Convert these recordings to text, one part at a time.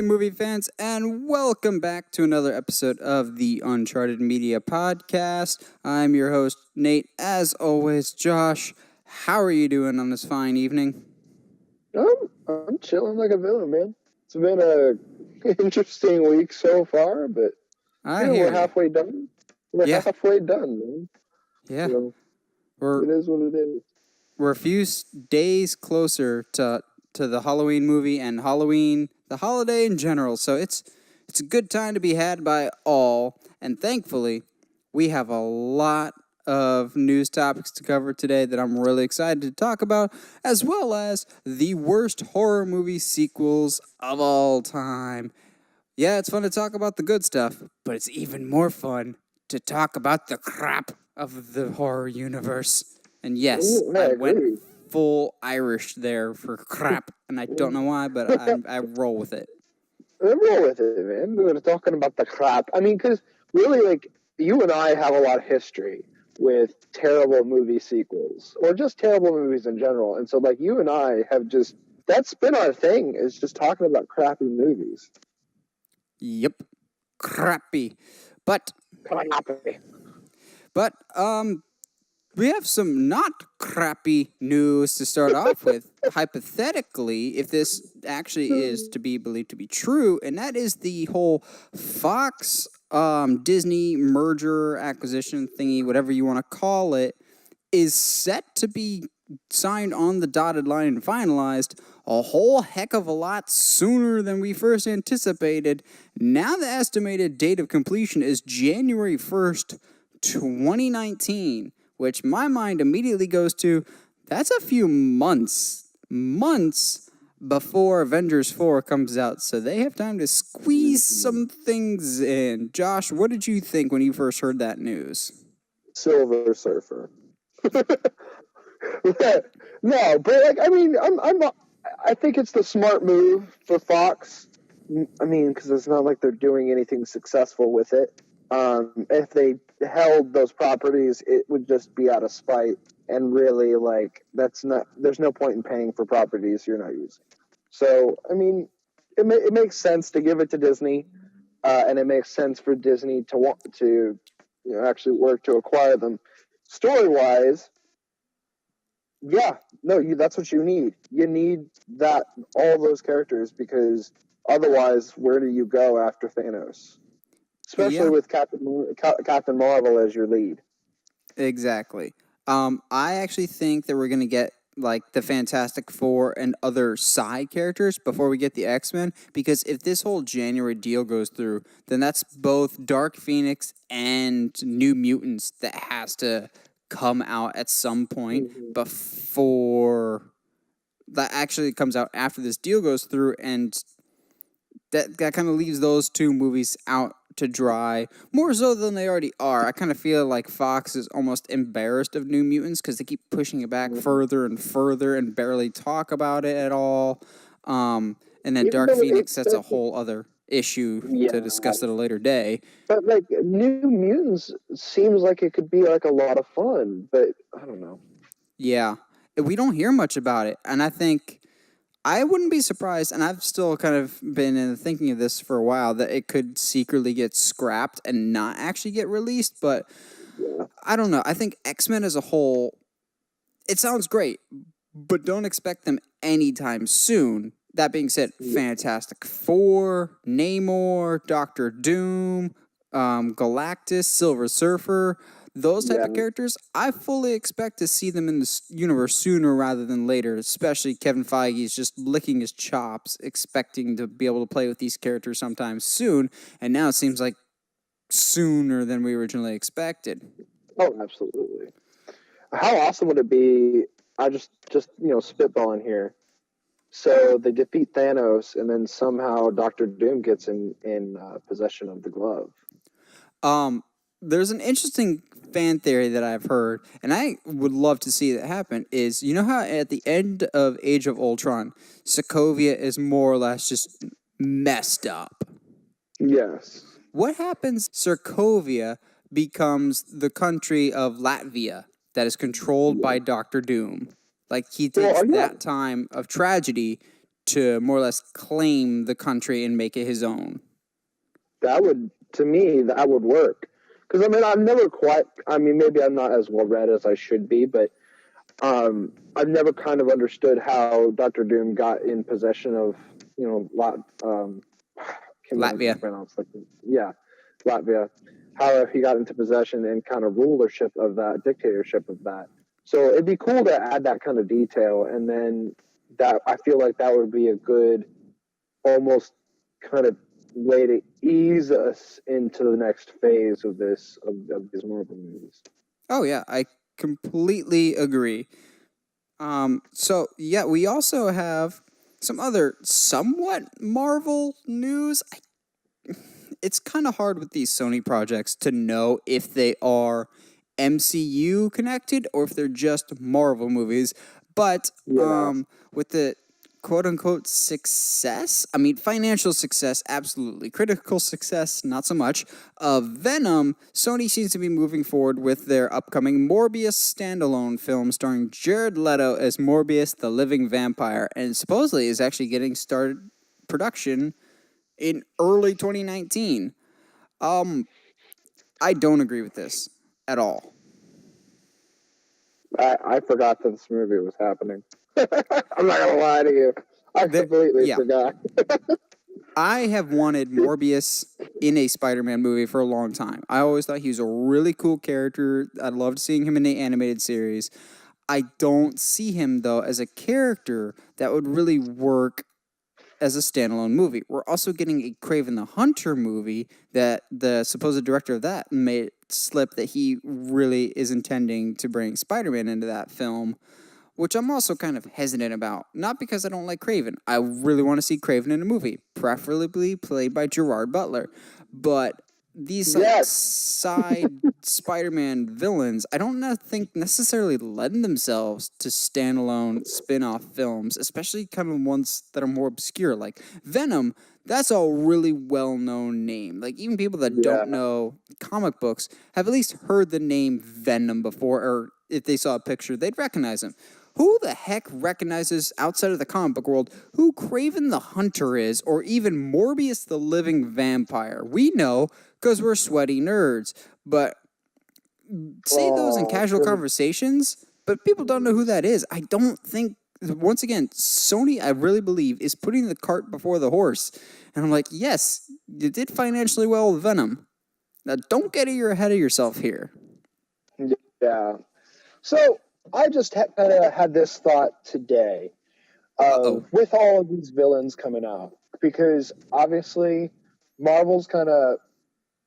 Hey, movie fans, and welcome back to another episode of the Uncharted Media Podcast. I'm your host, Nate. As always, Josh, how are you doing on this fine evening? I'm chilling like a villain, man. It's been a interesting week so far, but we're halfway done. Halfway done, man. Yeah. So We're it is what it is. we're a few days closer to the Halloween movie and Halloween, the holiday in general. So it's a good time to be had by all, and thankfully, we have a lot of news topics to cover today that I'm really excited to talk about, as well as the worst horror movie sequels of all time. Yeah, it's fun to talk about the good stuff, but it's even more fun to talk about the crap of the horror universe. And yes, I went agree. full Irish there for crap, and I don't know why, but I roll with it. I'm roll with it, man. We're talking about the crap. I mean, because really, like, you and I have a lot of history with terrible movie sequels, or just terrible movies in general. And so, like, you and I have just, that's been our thing, is just talking about crappy movies. Yep, crappy. But we have some not crappy news to start off with. Hypothetically, if this actually is to be believed to be true, and that is the whole Fox Disney merger acquisition thingy, whatever you want to call it, is set to be signed on the dotted line and finalized a whole heck of a lot sooner than we first anticipated. Now the estimated date of completion is January 1st, 2019, which my mind immediately goes to, that's a few months before Avengers 4 comes out, so they have time to squeeze some things in. Josh, what did you think when you first heard that news? Silver Surfer. No, but like, I mean, I think it's the smart move for Fox. I mean, because it's not like they're doing anything successful with it. If they held those properties, it would just be out of spite, and really, like, there's no point in paying for properties you're not using. So, I mean, it makes sense to give it to Disney, and it makes sense for Disney to want to, actually work to acquire them. Story-wise, yeah, no, that's what you need. You need all those characters, because otherwise, where do you go after Thanos? Especially with Captain Marvel as your lead. Exactly. I actually think that we're going to get like the Fantastic Four and other side characters before we get the X-Men, because if this whole January deal goes through, then that's both Dark Phoenix and New Mutants that has to come out at some point before that actually comes out after this deal goes through, and that kind of leaves those two movies out to dry, more so than they already are. I kind of feel like Fox is almost embarrassed of New Mutants because they keep pushing it back further and further and barely talk about it at all. And then Dark Phoenix, that's a whole other issue to discuss at a later day. But like, New Mutants seems like it could be like a lot of fun, but I don't know. Yeah, we don't hear much about it, and I think I wouldn't be surprised, and I've still kind of been thinking of this for a while, that it could secretly get scrapped and not actually get released, but I don't know. I think X-Men as a whole, it sounds great, but don't expect them anytime soon. That being said, Fantastic Four, Namor, Doctor Doom, Galactus, Silver Surfer, those type of characters, I fully expect to see them in this universe sooner rather than later, especially Kevin Feige is just licking his chops, expecting to be able to play with these characters sometime soon, and now it seems like sooner than we originally expected. Oh, absolutely. How awesome would it be, I just spitballing here, so they defeat Thanos, and then somehow Doctor Doom gets in possession of the glove? There's an interesting fan theory that I've heard, and I would love to see that happen, is, you know how at the end of Age of Ultron, Sokovia is more or less just messed up? Yes. What happens Sokovia becomes the country of Latvia that is controlled by Doctor Doom? Like, he takes that time of tragedy to more or less claim the country and make it his own. That would, to me, that would work. Because I mean, I've never quite. I mean, maybe I'm not as well read as I should be, but I've never kind of understood how Doctor Doom got in possession of, can't Latvia. pronounce, like, yeah, Latvia. How he got into possession and kind of rulership of that, dictatorship of that. So it'd be cool to add that kind of detail, and then that, I feel like that would be a good, almost kind of way to ease us into the next phase of these Marvel movies. Oh yeah, I completely agree. So yeah, we also have some other somewhat Marvel news. It's kind of hard with these Sony projects to know if they are MCU connected or if they're just Marvel movies. But Yeah. with the quote unquote success, I mean, financial success, absolutely. Critical success, not so much. Of Venom, Sony seems to be moving forward with their upcoming Morbius standalone film starring Jared Leto as Morbius the Living Vampire, and supposedly is actually getting started production in early 2019. I don't agree with this at all. I forgot that this movie was happening. I'm not gonna lie to you. I completely Yeah. forgot. I have wanted Morbius in a Spider-Man movie for a long time. I always thought he was a really cool character. I loved seeing him in the animated series. I don't see him though as a character that would really work as a standalone movie. We're also getting a Kraven the Hunter movie that the supposed director of that made slip that he really is intending to bring Spider-Man into that film, which I'm also kind of hesitant about. Not because I don't like Kraven. I really want to see Kraven in a movie, preferably played by Gerard Butler. But these like Yes. side Spider-Man villains, I don't think necessarily lend themselves to standalone spin-off films, especially kind of ones that are more obscure. Like Venom, that's a really well-known name. Like even people that don't know comic books have at least heard the name Venom before, or if they saw a picture, they'd recognize him. Who the heck recognizes outside of the comic book world who Kraven the Hunter is, or even Morbius the Living Vampire? We know because we're sweaty nerds, but say those in casual conversations, but people don't know who that is. I don't think, once again, Sony, I really believe, is putting the cart before the horse. And I'm like, yes, you did financially well with Venom. Now, don't get ahead of yourself here. Yeah. So I just kind of had this thought today with all of these villains coming out, because obviously Marvel's kind of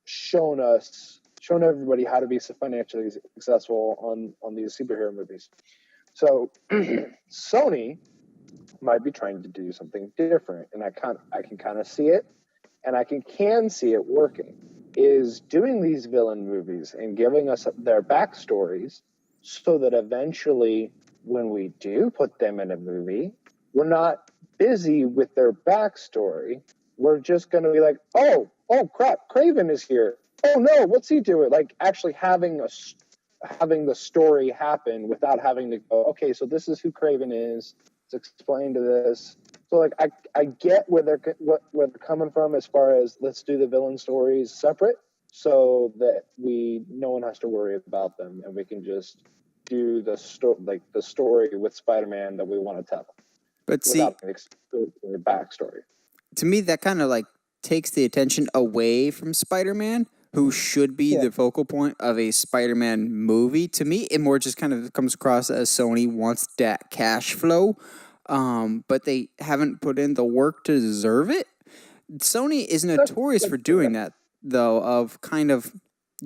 shown everybody how to be financially successful on these superhero movies. So Sony might be trying to do something different, and I can kind of see it, and I can see it working. Is doing these villain movies and giving us their backstories so that eventually, when we do put them in a movie, we're not busy with their backstory. We're just going to be like, oh crap, Kraven is here. Oh no, what's he doing? Like actually having the story happen without having to go, okay, so this is who Kraven is. Let's explain to this. So like I get where they're coming from as far as let's do the villain stories separate so that no one has to worry about them and we can just do the story with Spider-Man that we want to tell. But see, the backstory. To me, that kind of like takes the attention away from Spider-Man, who should be the focal point of a Spider-Man movie. To me, it more just kind of comes across as Sony wants that cash flow, but they haven't put in the work to deserve it. Sony is notorious for doing that, though, of kind of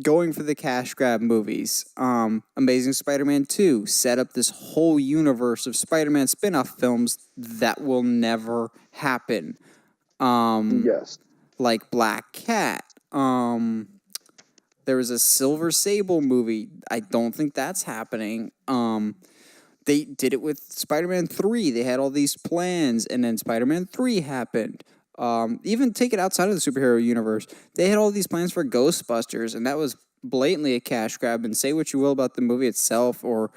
going for the cash grab movies. Amazing Spider-Man 2 set up this whole universe of Spider-Man spin-off films that will never happen. Yes. Like Black Cat. There was a Silver Sable movie. I don't think that's happening. They did it with Spider-Man 3. They had all these plans, and then Spider-Man 3 happened. Even take it outside of the superhero universe. They had all these plans for Ghostbusters, and that was blatantly a cash grab. And say what you will about the movie itself or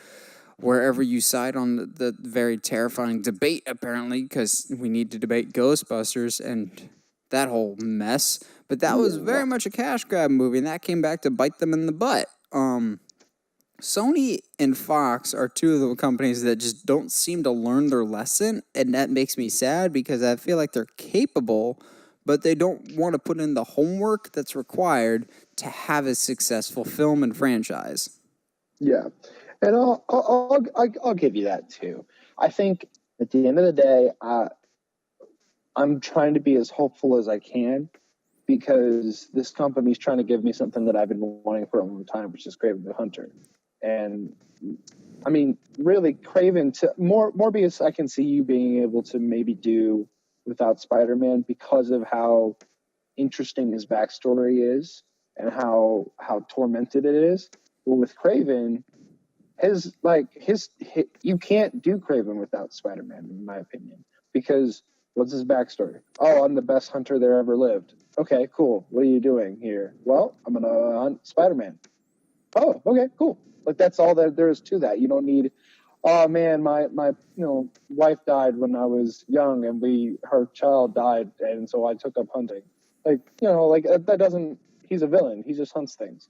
wherever you side on the very terrifying debate, apparently, because we need to debate Ghostbusters and that whole mess. But that was Yeah. very much a cash grab movie, and that came back to bite them in the butt. Sony and Fox are two of the companies that just don't seem to learn their lesson, and that makes me sad because I feel like they're capable, but they don't want to put in the homework that's required to have a successful film and franchise. Yeah, and I'll give you that too. I think at the end of the day, I'm trying to be as hopeful as I can because this company's trying to give me something that I've been wanting for a long time, which is Craven the Hunter. And I mean, really, Craven to Morbius, I can see you being able to maybe do without Spider-Man because of how interesting his backstory is and how tormented it is. Well, with Craven, his you can't do Craven without Spider-Man, in my opinion, because what's his backstory? Oh, I'm the best hunter there ever lived. Okay, cool. What are you doing here? Well, I'm gonna hunt Spider-Man. Oh, okay, cool. Like that's all that there is to that. You don't need. Oh man, my wife died when I was young, and her child died, and so I took up hunting. Like like that doesn't. He's a villain. He just hunts things.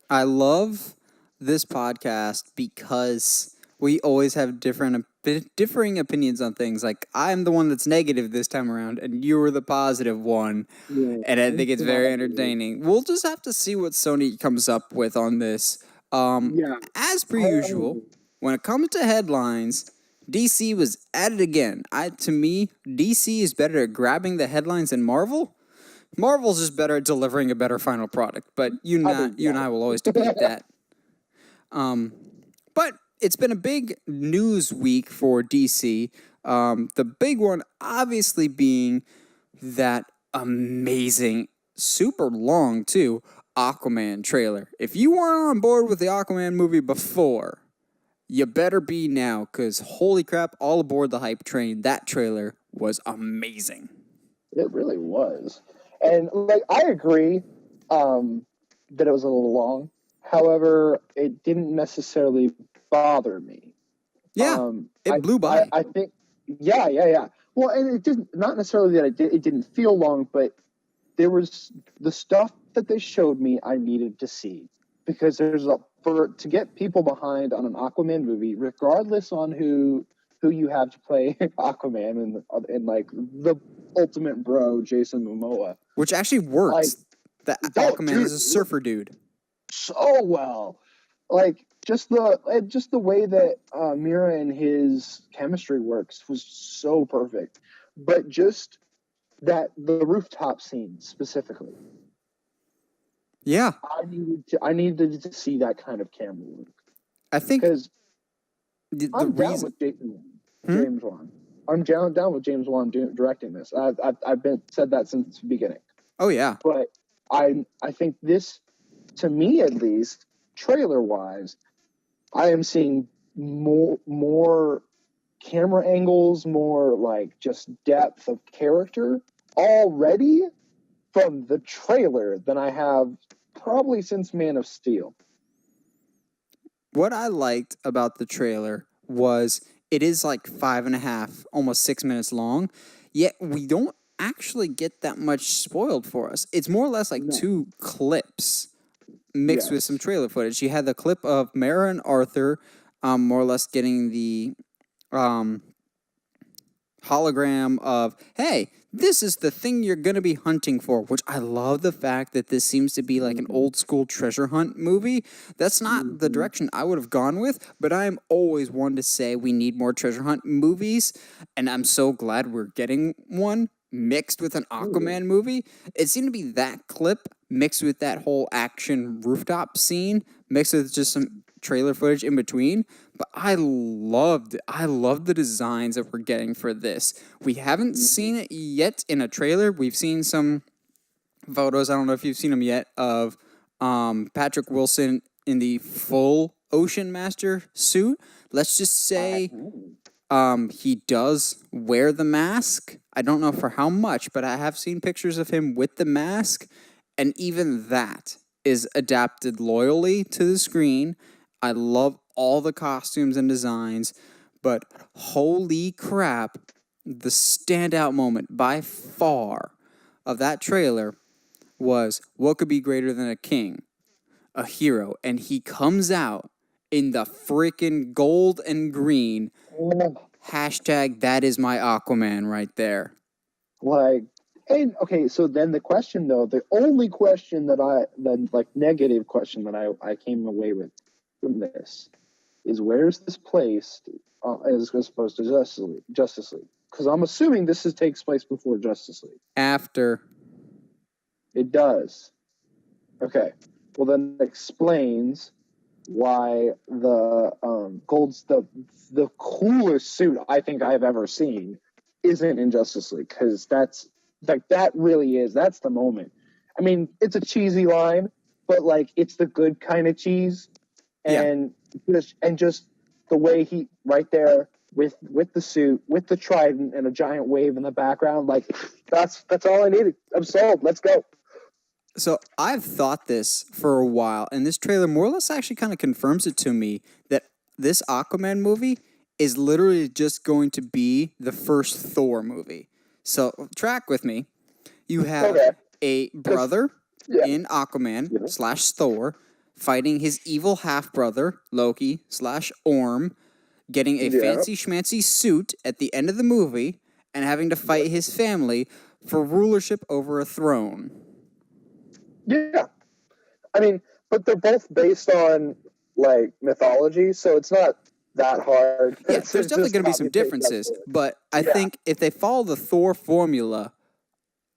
I love this podcast because we always have differing opinions on things. Like I'm the one that's negative this time around, and you were the positive one, Yeah, and I think it's very entertaining. We'll just have to see what Sony comes up with on this. yeah. As per usual, when it comes to headlines, DC was at it again. To me, DC is better at grabbing the headlines than Marvel. Marvel's just better at delivering a better final product, but you and I will always debate that. But it's been a big news week for DC. The big one, obviously, being that amazing, super long too, Aquaman trailer. If you weren't on board with the Aquaman movie before, you better be now, because holy crap, all aboard the hype train. That trailer was amazing. It really was. And like I agree that it was a little long. However, it didn't necessarily bother me. Yeah, Um, it I, blew I by. I think yeah. Well, and it didn't not necessarily that it didn't feel long, but there was the stuff that they showed me I needed to see because there's a for to get people behind on an Aquaman movie, regardless on who you have to play Aquaman and like the ultimate bro Jason Momoa. Which actually Like, works. The oh, Aquaman dude, is a surfer dude. so well. Like just the way that Mira and his chemistry works was so perfect. But just that the rooftop scene specifically, Yeah, I needed to see that kind of camera work I think because the I'm down reason. with James Wan. I'm down with James Wan directing this. I've been said that since the beginning. Oh yeah, But I think this, to me at least, trailer wise, I am seeing more camera angles, more like just depth of character already from the trailer than I have probably since Man of Steel. what I liked about the trailer was it is like 5.5, almost 6 minutes long. Yet we don't actually get that much spoiled for us. It's more or less like No. two clips mixed with some Yes. trailer footage. You had the clip of Mara and Arthur, more or less getting the um, hologram of, hey, this is the thing you're going to be hunting for, which I love the fact that this seems to be like an old school treasure hunt movie. That's not the direction I would have gone with, but I am always one to say we need more treasure hunt movies, and I'm so glad we're getting one mixed with an Aquaman movie. It seemed to be that clip mixed with that whole action rooftop scene, mixed with just some trailer footage in between. But I loved the designs that we're getting for this. We haven't seen it yet in a trailer. We've seen some photos. I don't know if you've seen them yet of Patrick Wilson in the full Ocean Master suit. Let's just say he does wear the mask. I don't know for how much, but I have seen pictures of him with the mask, and even that is adapted loyally to the screen. I love all the costumes and designs, but holy crap, the standout moment by far of that trailer was what could be greater than a king, a hero, and he comes out in the freaking gold and green. Hashtag that is my Aquaman right there. Like, and okay, so then the question though, the only question the like negative question that I came away with from this is where's this placed as opposed to Justice League? Because I'm assuming takes place before Justice League. After. It does. Okay. Well, then it explains why the coolest suit I think I've ever seen isn't in Justice League, because that's the moment. I mean, it's a cheesy line, but like it's the good kind of cheese, and just the way he right there with the suit, with the trident and a giant wave in the background, like that's all I needed. I'm sold. Let's go. So I've thought this for a while, and this trailer more or less actually kind of confirms it to me that this Aquaman movie is literally just going to be the first Thor movie. So track with me. You have a brother in Aquaman / Thor fighting his evil half brother Loki / Orm, getting a fancy schmancy suit at the end of the movie, and having to fight his family for rulership over a throne. Yeah. I mean, but they're both based on like mythology, so it's not that hard. Yeah, there's definitely going to be some differences, but I think if they follow the Thor formula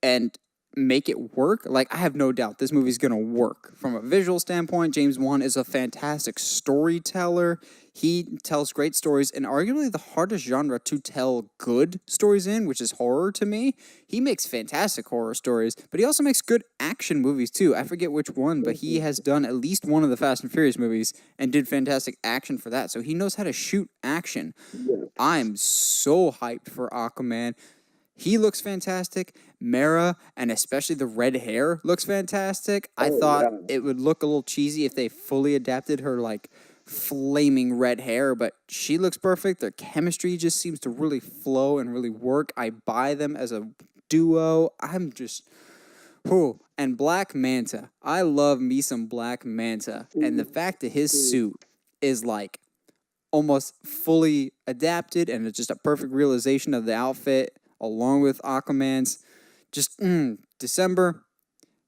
and make it work, like I have no doubt this movie's going to work. From a visual standpoint, James Wan is a fantastic storyteller. He tells great stories in arguably the hardest genre to tell good stories in, which is horror to me. He makes fantastic horror stories, but he also makes good action movies too. I forget which one, but he has done at least one of the Fast and Furious movies and did fantastic action for that. So he knows how to shoot action. I'm so hyped for Aquaman. He looks fantastic. Mera, and especially the red hair, looks fantastic. I thought it would look a little cheesy if they fully adapted her, like, flaming red hair, but she looks perfect. Their chemistry just seems to really flow and really work. I buy them as a duo. I'm just... Whew. And Black Manta. I love me some Black Manta. And the fact that his suit is, like, almost fully adapted and it's just a perfect realization of the outfit along with Aquaman's. Just December,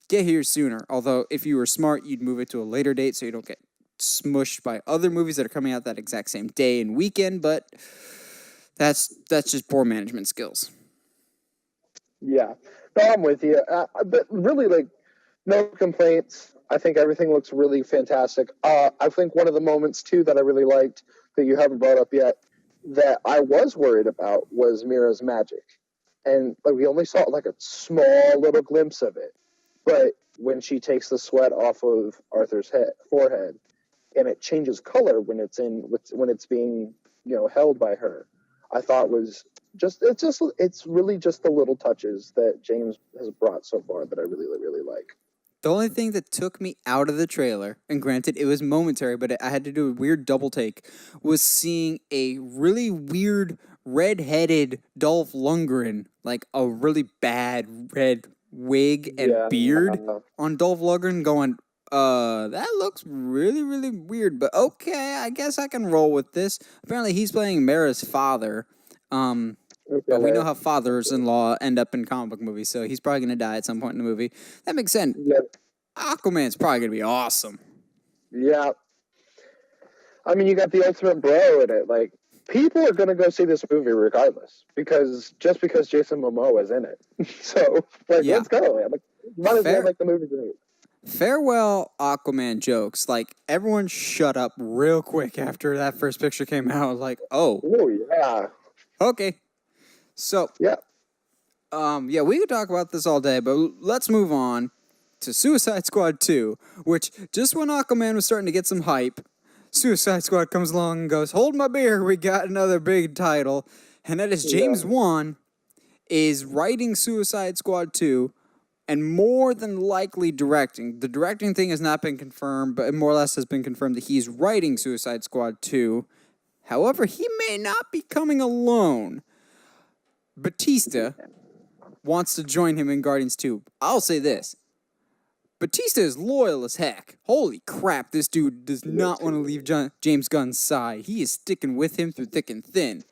get here sooner. Although if you were smart, you'd move it to a later date so you don't get smushed by other movies that are coming out that exact same day and weekend. But that's just poor management skills. Yeah, no, I'm with you. But really, like, no complaints. I think everything looks really fantastic. I think one of the moments too that I really liked that you haven't brought up yet that I was worried about was Mira's magic. And like we only saw like a small little glimpse of it, but when she takes the sweat off of Arthur's forehead, and it changes color when it's being held by her, I thought it's really just the little touches that James has brought so far that I really really like. The only thing that took me out of the trailer, and granted it was momentary, but I had to do a weird double take, was seeing a really weird red-headed Dolph Lundgren, like a really bad red wig and beard on Dolph Lundgren going, that looks really, really weird, but okay, I guess I can roll with this. Apparently he's playing Mara's father, but we know how fathers-in-law end up in comic book movies, so he's probably going to die at some point in the movie. That makes sense. Yep. Aquaman's probably going to be awesome. Yeah. I mean, you got the ultimate bro in it. Like, people are going to go see this movie regardless, because Jason Momoa is in it. So, like, let's go, man. Like, might as well make the movie great. Farewell Aquaman jokes. Like, everyone shut up real quick after that first picture came out. Like, oh yeah. Okay. So, yeah, we could talk about this all day, but let's move on to Suicide Squad 2, which just when Aquaman was starting to get some hype, Suicide Squad comes along and goes, hold my beer, we got another big title, and that is James Wan is writing Suicide Squad 2 and more than likely directing. The directing thing has not been confirmed, but it more or less has been confirmed that he's writing Suicide Squad 2. However, he may not be coming alone. Batista wants to join him in Guardians 2. I'll say this. Batista is loyal as heck. Holy crap, this dude does not want to leave James Gunn's side. He is sticking with him through thick and thin.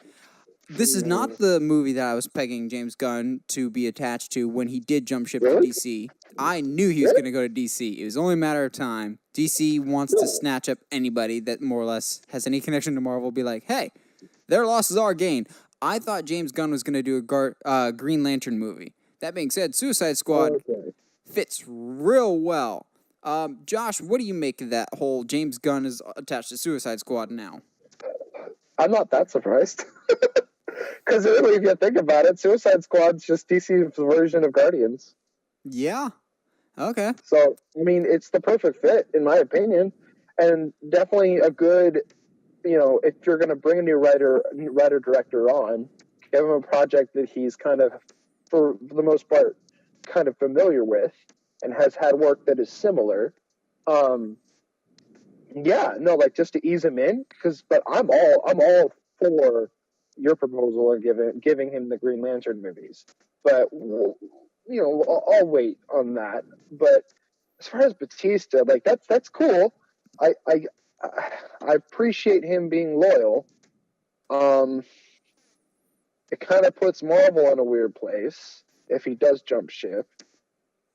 This is not the movie that I was pegging James Gunn to be attached to when he did jump ship to DC. I knew he was going to go to DC. It was only a matter of time. DC wants to snatch up anybody that more or less has any connection to Marvel, be like, hey, their loss is our gain. I thought James Gunn was going to do a Green Lantern movie. That being said, Suicide Squad fits real well. Josh, what do you make of that whole James Gunn is attached to Suicide Squad now? I'm not that surprised. Because really, if you think about it, Suicide Squad's just DC's version of Guardians. Yeah. Okay. So, I mean, it's the perfect fit, in my opinion. And definitely a good, if you're going to bring a new writer-director on, give him a project that he's kind of, for the most part, kind of familiar with and has had work that is similar. Just to ease him in, but I'm all for your proposal and giving him the Green Lantern movies. But I'll wait on that. But as far as Batista, that's cool. I appreciate him being loyal. It kind of puts Marvel in a weird place if he does jump ship.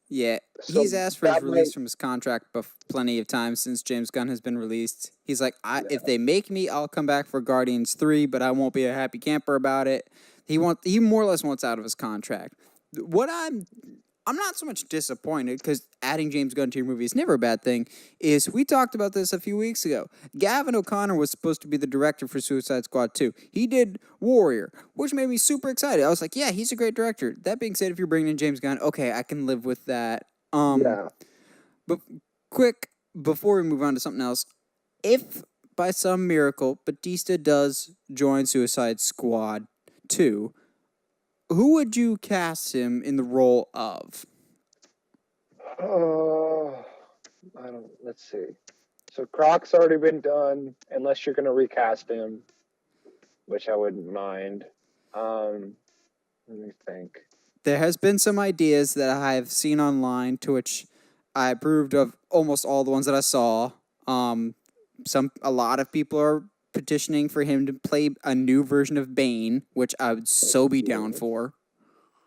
Yeah, So he's asked for his release from his contract plenty of times since James Gunn has been released. He's like, if they make me, I'll come back for Guardians 3, but I won't be a happy camper about it. He more or less wants out of his contract. What I'm not so much disappointed, because adding James Gunn to your movie is never a bad thing, is we talked about this a few weeks ago. Gavin O'Connor was supposed to be the director for Suicide Squad 2. He did Warrior, which made me super excited. I was like, yeah, he's a great director. That being said, if you're bringing in James Gunn, okay, I can live with that. But quick, before we move on to something else, if by some miracle Batista does join Suicide Squad 2, who would you cast him in the role of? Let's see. So Croc's already been done, unless you're going to recast him, which I wouldn't mind. Let me think. There has been some ideas that I have seen online, to which I approved of almost all the ones that I saw. A lot of people are petitioning for him to play a new version of Bane, which I would so be down for.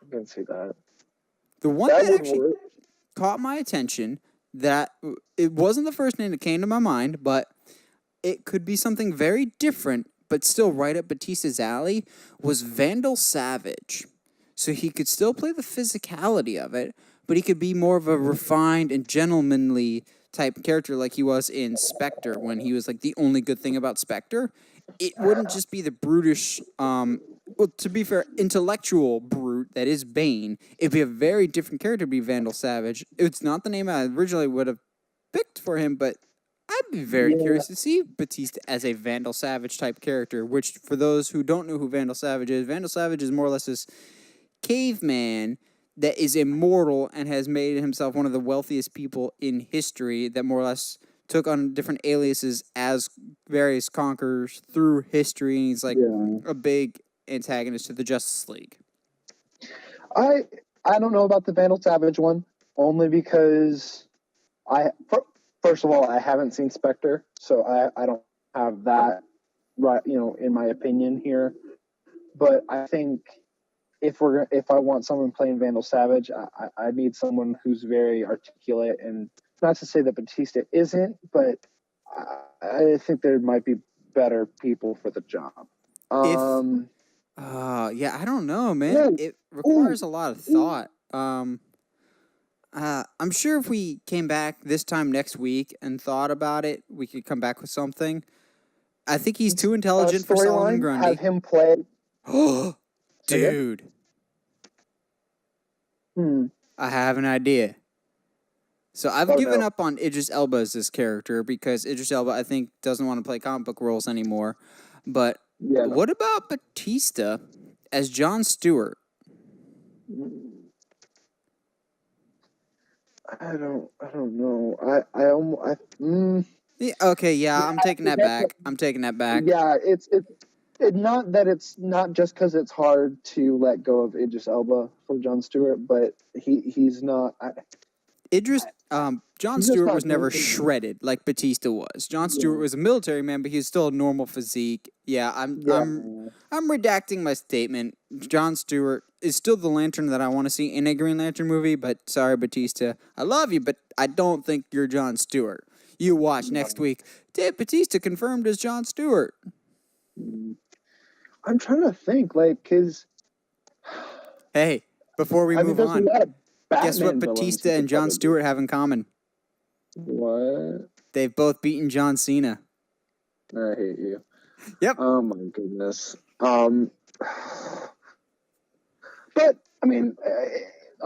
I can see that. The one that actually caught my attention, that it wasn't the first name that came to my mind, but it could be something very different, but still right up Batista's alley, was Vandal Savage. So he could still play the physicality of it, but he could be more of a refined and gentlemanly type character like he was in Spectre, when he was like the only good thing about Spectre. It wouldn't just be the brutish, to be fair, intellectual brute that is Bane. It'd be a very different character to be Vandal Savage. It's not the name I originally would have picked for him, but I'd be very curious to see Batista as a Vandal Savage type character, which, for those who don't know who Vandal Savage is more or less this caveman that is immortal and has made himself one of the wealthiest people in history, that more or less took on different aliases as various conquerors through history, and he's like a big antagonist to the Justice League. I don't know about the Vandal Savage one, only because first of all, I haven't seen Spectre, so I don't have that right, in my opinion here. But I think if I want someone playing Vandal Savage, I need someone who's very articulate, and not to say that Batista isn't, but I think there might be better people for the job. I don't know, man. It requires a lot of thought. I'm sure if we came back this time next week and thought about it, we could come back with something. I think he's too intelligent for Solomon Grundy. Have him play. Dude. I have an idea. So I've given up on Idris Elba as this character, because Idris Elba, I think, doesn't want to play comic book roles anymore. But what about Batista as Jon Stewart? I don't know. I almost, Yeah, okay, yeah, I'm taking that that's back. I'm taking that back. yeah. It's not that it's not just because it's hard to let go of Idris Elba for Jon Stewart, but he's not. Idris, John He's just Stewart not was never doing. shredded like Batista was. John Stewart Yeah, was a military man, but he was still a normal physique. Yeah, yeah, I'm redacting my statement. John Stewart is still the Lantern that I want to see in a Green Lantern movie, but sorry, Batista, I love you, but I don't think you're John Stewart. You watch next no. week. Dave Batista confirmed as John Stewart. I'm trying to think, like, cause Hey, before we I mean, move there's a on, lot of guess what Batman villains Batista he and could John probably. Stewart have in common? What? They've both beaten John Cena. I hate you. Yep. Oh my goodness. But I mean,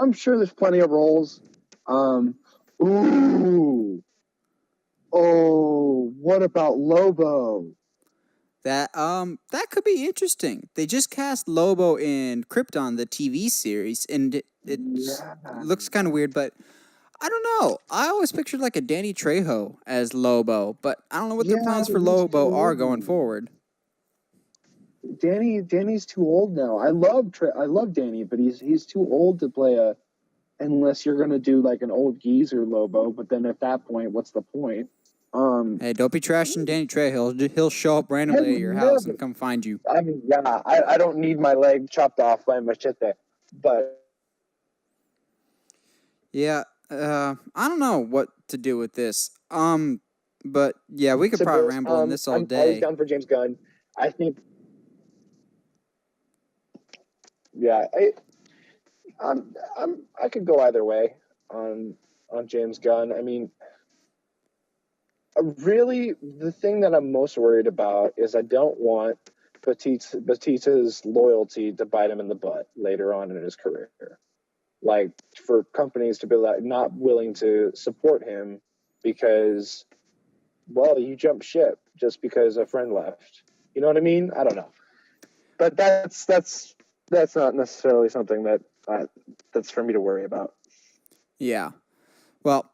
I'm sure there's plenty of roles. Um, ooh, oh, what about Lobo? That could be interesting. They just cast Lobo in Krypton, the TV series, and it Yeah, looks kind of weird, but I don't know. I always pictured like a Danny Trejo as Lobo, but I don't know what their yeah, plans but for he's too Lobo are old going now. forward. Danny's too old now. I love Danny, but he's too old to play a unless you're gonna do like an old geezer Lobo. But then at that point, what's the point? Um, Hey, don't be trashing Danny Trejo. He'll show up has randomly at your house never. and come find you. I mean, yeah, I don't need my leg chopped off by a machete, but Yeah, I don't know what to do with this. But yeah, we could to probably this, ramble on this all I'm always day. down for James Gunn. I think, yeah, I could go either way on James Gunn. I mean, really, the thing that I'm most worried about is I don't want Batista's loyalty to bite him in the butt later on in his career. Like for companies to be like not willing to support him because, well, you jumped ship just because a friend left. You know what I mean? I don't know, but that's not necessarily something that that's for me to worry about. Yeah. Well,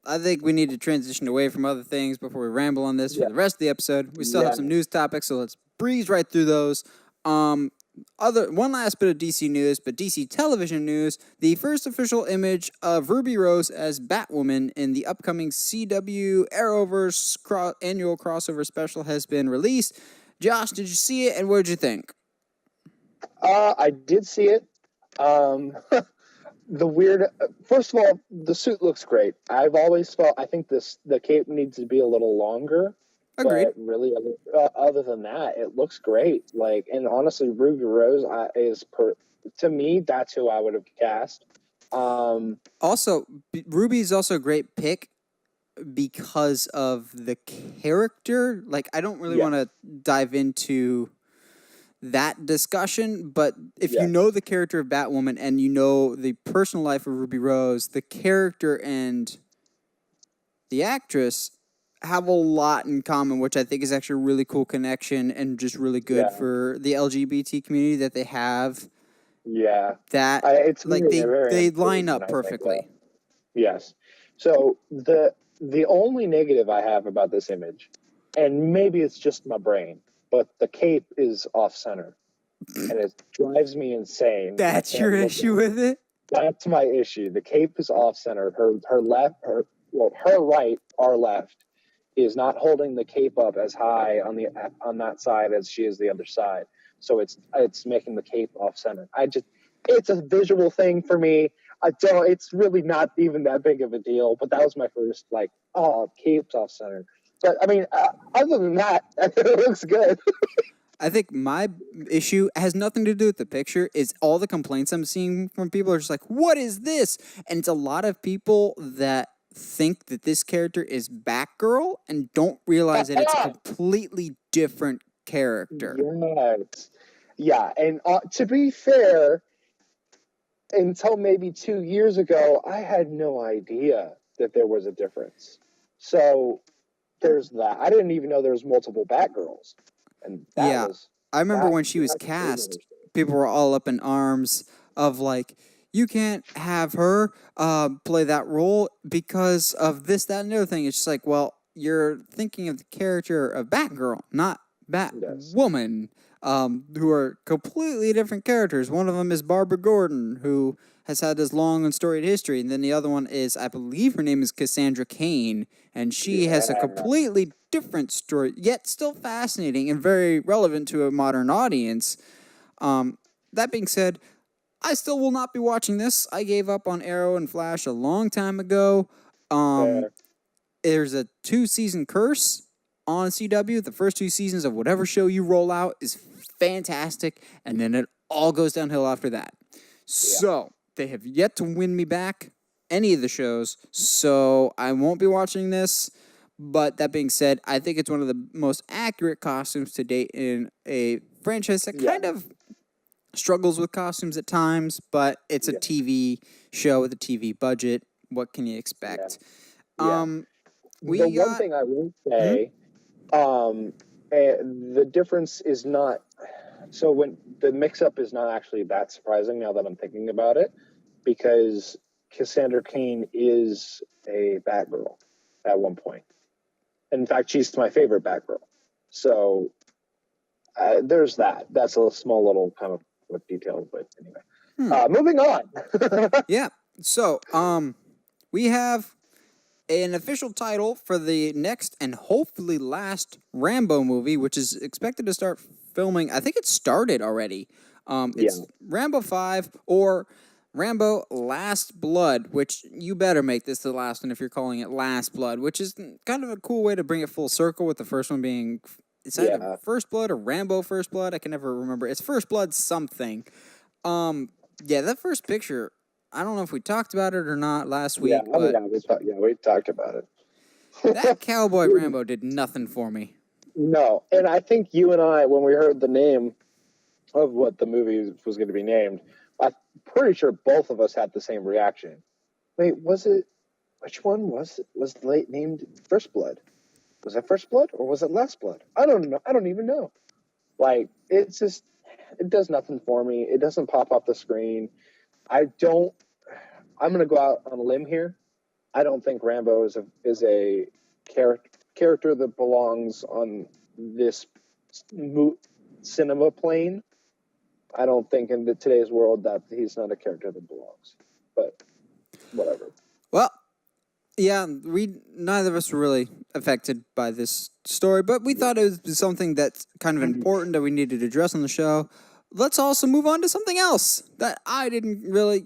I think we need to transition away from other things before we ramble on this for Yeah, the rest of the episode. We still have yeah. some news topics, so let's breeze right through those. Um, other one last bit of DC news, but DC television news: the first official image of Ruby Rose as Batwoman in the upcoming CW Arrowverse annual crossover special has been released. Josh, did you see it, and what did you think? I did see it. Um, the weird. First of all, the suit looks great. I've always felt. I think the cape needs to be a little longer, Agreed. but really, other than that, it looks great. Like, and honestly, Ruby Rose to me. That's who I would have cast. Um, Also, Ruby is also a great pick because of the character. Like, I don't really yeah, want to dive into that discussion, but if you yeah, know the character of Batwoman and you know the personal life of Ruby Rose, the character and the actress have a lot in common, which I think is actually a really cool connection and just really good yeah, for the LGBT community that they have yeah. that It's like very, very they line important. up I think that. perfectly. Yes. So the only negative I have about this image, and maybe it's just my brain, but the cape is off center, and it drives me insane. I That's can't your look at issue it. with it? That's my issue. The cape is off center. Her left, her right, our left, is not holding the cape up as high on that side as she is the other side. So it's making the cape off center. It's a visual thing for me. I don't. It's really not even that big of a deal. But that was my first like, oh, cape's off center. But I mean, other than that, it looks good. I think my issue has nothing to do with the picture. Is all the complaints I'm seeing from people are just like, "What is this?" And it's a lot of people that think that this character is Batgirl and don't realize that it's a completely different character. Yes, yeah. And to be fair, until maybe 2 years ago, I had no idea that there was a difference. So there's that. I didn't even know there was multiple Batgirls, and Yeah, I remember when she was that was cast, interesting. people were all up in arms of like, you can't have her play that role because of this, that, and the other thing. It's just like, well, you're thinking of the character of Batgirl, not Yes. Batwoman, who are completely different characters. One of them is Barbara Gordon, who has had this long and storied history, and then the other one is, I believe her name is Cassandra Cain, and she has a Yeah. completely different story, yet still fascinating and very relevant to a modern audience. That being said, I still will not be watching this. I gave up on Arrow and Flash a long time ago. Um, Fair. there's a 2-season curse on CW. The first 2 seasons of whatever show you roll out is fantastic, and then it all goes downhill after that. Yeah. So they have yet to win me back any of the shows, so I won't be watching this. But that being said, I think it's one of the most accurate costumes to date in a franchise that Yeah. kind of struggles with costumes at times, but it's a Yeah. TV show with a TV budget. What can you Yeah. expect? Yeah. The We one got thing I will mhm, say, the difference is not so when the mix-up is not actually that surprising now that I'm thinking about it, because Cassandra Cain is a Batgirl at one point. In fact, she's my favorite Batgirl. So there's that. That's a small little kind of detail, but anyway. Moving on. yeah. So we have an official title for the next and hopefully last Rambo movie, which is expected to start filming. I think it started already. Yeah. It's Rambo 5 or Rambo Last Blood, which you better make this the last one if you're calling it Last Blood, which is kind of a cool way to bring it full circle with the first one being. It's either Yeah. First Blood or Rambo First Blood. I can never remember. It's First Blood something. Yeah, that first picture. I don't know if we talked about it or not last Yeah. week, Oh but yeah. We talked about that cowboy it. Rambo did nothing for me. No, and I think you and I, when we heard the name of what the movie was going to be named, I'm pretty sure both of us had the same reaction. Wait, was it? Which one was late named First Blood? Was that First Blood or was it Last Blood? I don't know. I don't even know. Like it's just, it does nothing for me. It doesn't pop off the screen. I don't. I'm going to go out on a limb here. I don't think Rambo is a character that belongs on this cinema plane. I don't think in today's world that he's not a character that belongs. But whatever. Well, yeah, we neither of us were really affected by this story, but we thought it was something that's kind of important that we needed to address on the show. Let's also move on to something else that I didn't really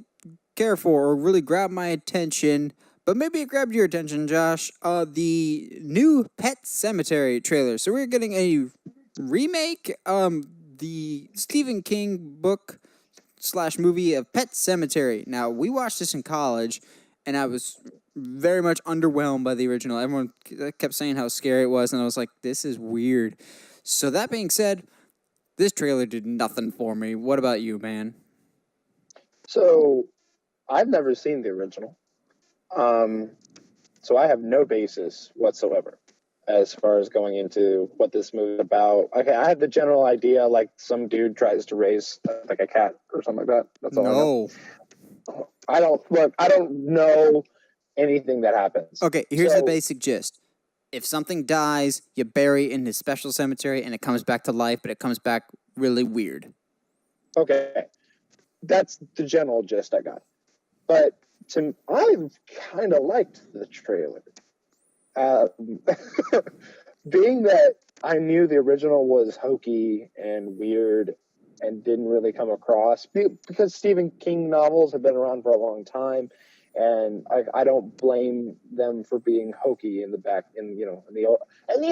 care for or really grab my attention, but maybe it grabbed your attention, Josh. The new Pet Cemetery trailer. So we're getting a remake. The Stephen King book slash movie of Pet Cemetery. Now we watched this in college, and I was very much underwhelmed by the original. Everyone kept saying how scary it was, and I was like, "This is weird." So that being said, this trailer did nothing for me. What about you, man? So I've never seen the original. Um, so I have no basis whatsoever as far as going into what this movie is about. Okay, I have the general idea, like some dude tries to raise like a cat or something like that. That's all I know. No. I don't look. I don't know anything that happens. Okay, here's the basic gist. If something dies, you bury it in this special cemetery, and it comes back to life, but it comes back really weird. Okay, that's the general gist I got. But I kind of liked the trailer. Uh, being that I knew the original was hokey and weird and didn't really come across because Stephen King novels have been around for a long time, and I don't blame them for being hokey in the back in the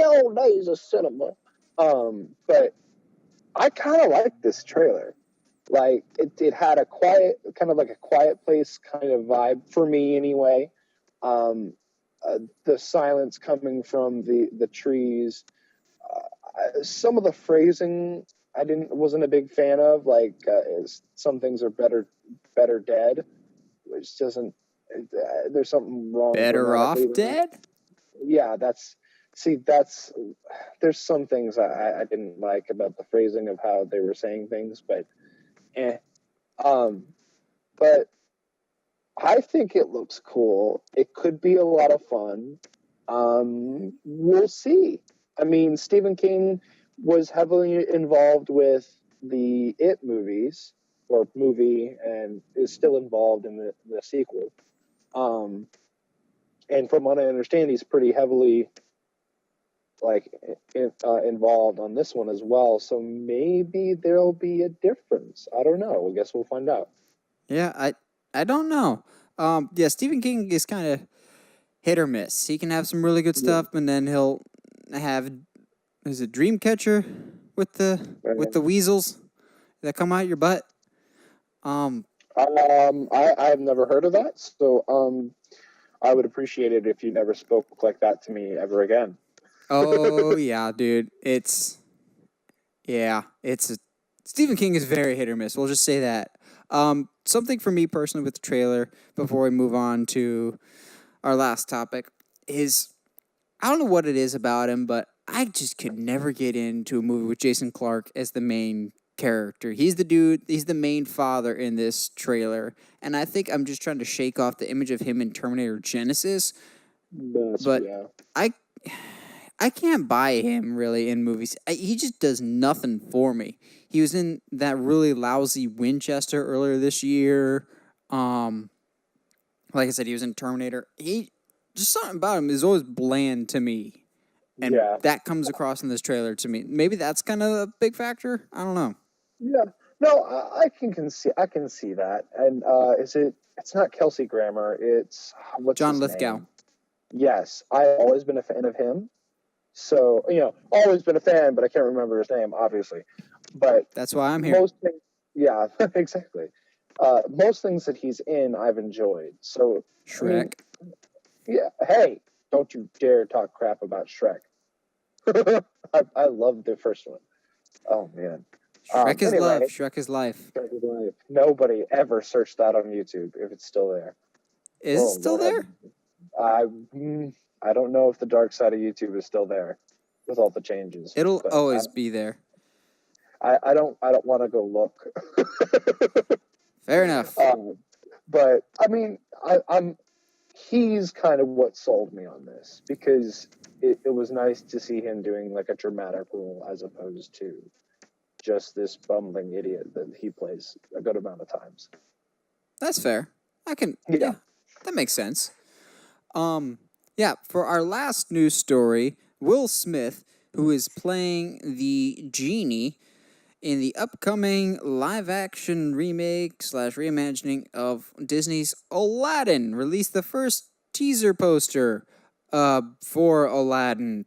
old days of cinema. But I kind of liked this trailer. Like it had a quiet, kind of like a quiet place kind of vibe for me anyway. Um, the silence coming from the trees. Some of the phrasing I wasn't a big fan of. Like some things are better dead, which doesn't. There's something wrong Better grammatically off there. dead? Yeah, that's there's some things I didn't like about the phrasing of how they were saying things, but eh. Um, but I think it looks cool. It could be a lot of fun. We'll see. I mean, Stephen King was heavily involved with the It movies or movie, and is still involved in the sequel. Um, and from what I understand, he's pretty heavily like involved on this one as well. So maybe there'll be a difference. I don't know. I guess we'll find out. Yeah, I don't know. Yeah, Stephen King is kind of hit or miss. He can have some really good Yeah. stuff, and then he'll have is it Dreamcatcher with the weasels that come out your butt. Um, I've never heard of that, so I would appreciate it if you never spoke like that to me ever again. oh yeah, dude, it's Stephen King is very hit or miss. We'll just say that. Something for me personally with the trailer before we move on to our last topic is I don't know what it is about him, but I just could never get into a movie with Jason Clarke as the main character. He's the dude, he's the main father in this trailer. And I think I'm just trying to shake off the image of him in Terminator Genesis, but Yeah, I I can't buy him really in movies. He just does nothing for me. He was in that really lousy Winchester earlier this year. Um like I said, he was in Terminator. He just something about him is always bland to me. And yeah, that comes across in this trailer to me. Maybe that's kind of a big factor. I don't know. yeah. No, I can see that. And is it? It's not Kelsey Grammer. It's what's John his Lithgow. name? Yes, I've always been a fan of him. So always been a fan, but I can't remember his name, obviously. But That's why I'm here. most things, yeah, exactly. Most things that he's in, I've enjoyed. So I mean, Shrek. yeah. Hey, don't you dare talk crap about Shrek. I love the first one. Oh man. Shrek is love. Anyway, Shrek is life. nobody ever searched that on YouTube if it's still there. Is it Oh still Lord, there? I I don't know if the dark side of YouTube is still there with all the changes, It'll but always be there. I don't want to go look. Fair enough. But I mean, I'm he's kind of what sold me on this because it was nice to see him doing like a dramatic role as opposed to just this bumbling idiot that he plays a good amount of times. That's fair. I can. Yeah. Yeah, that makes sense. Um, yeah. For our last news story, Will Smith, who is playing the genie in the upcoming live-action remake slash reimagining of Disney's Aladdin, released the first teaser poster for Aladdin.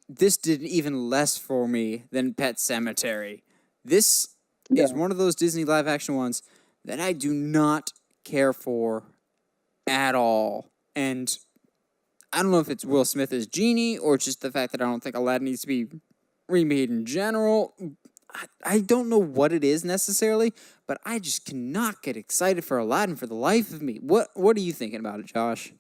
This did even less for me than Pet Cemetery. This is Yeah. one of those Disney live-action ones that I do not care for at all. And I don't know if it's Will Smith as Genie or just the fact that I don't think Aladdin needs to be remade in general. I don't know what it is necessarily, but I just cannot get excited for Aladdin for the life of me. What are you thinking about it, Josh?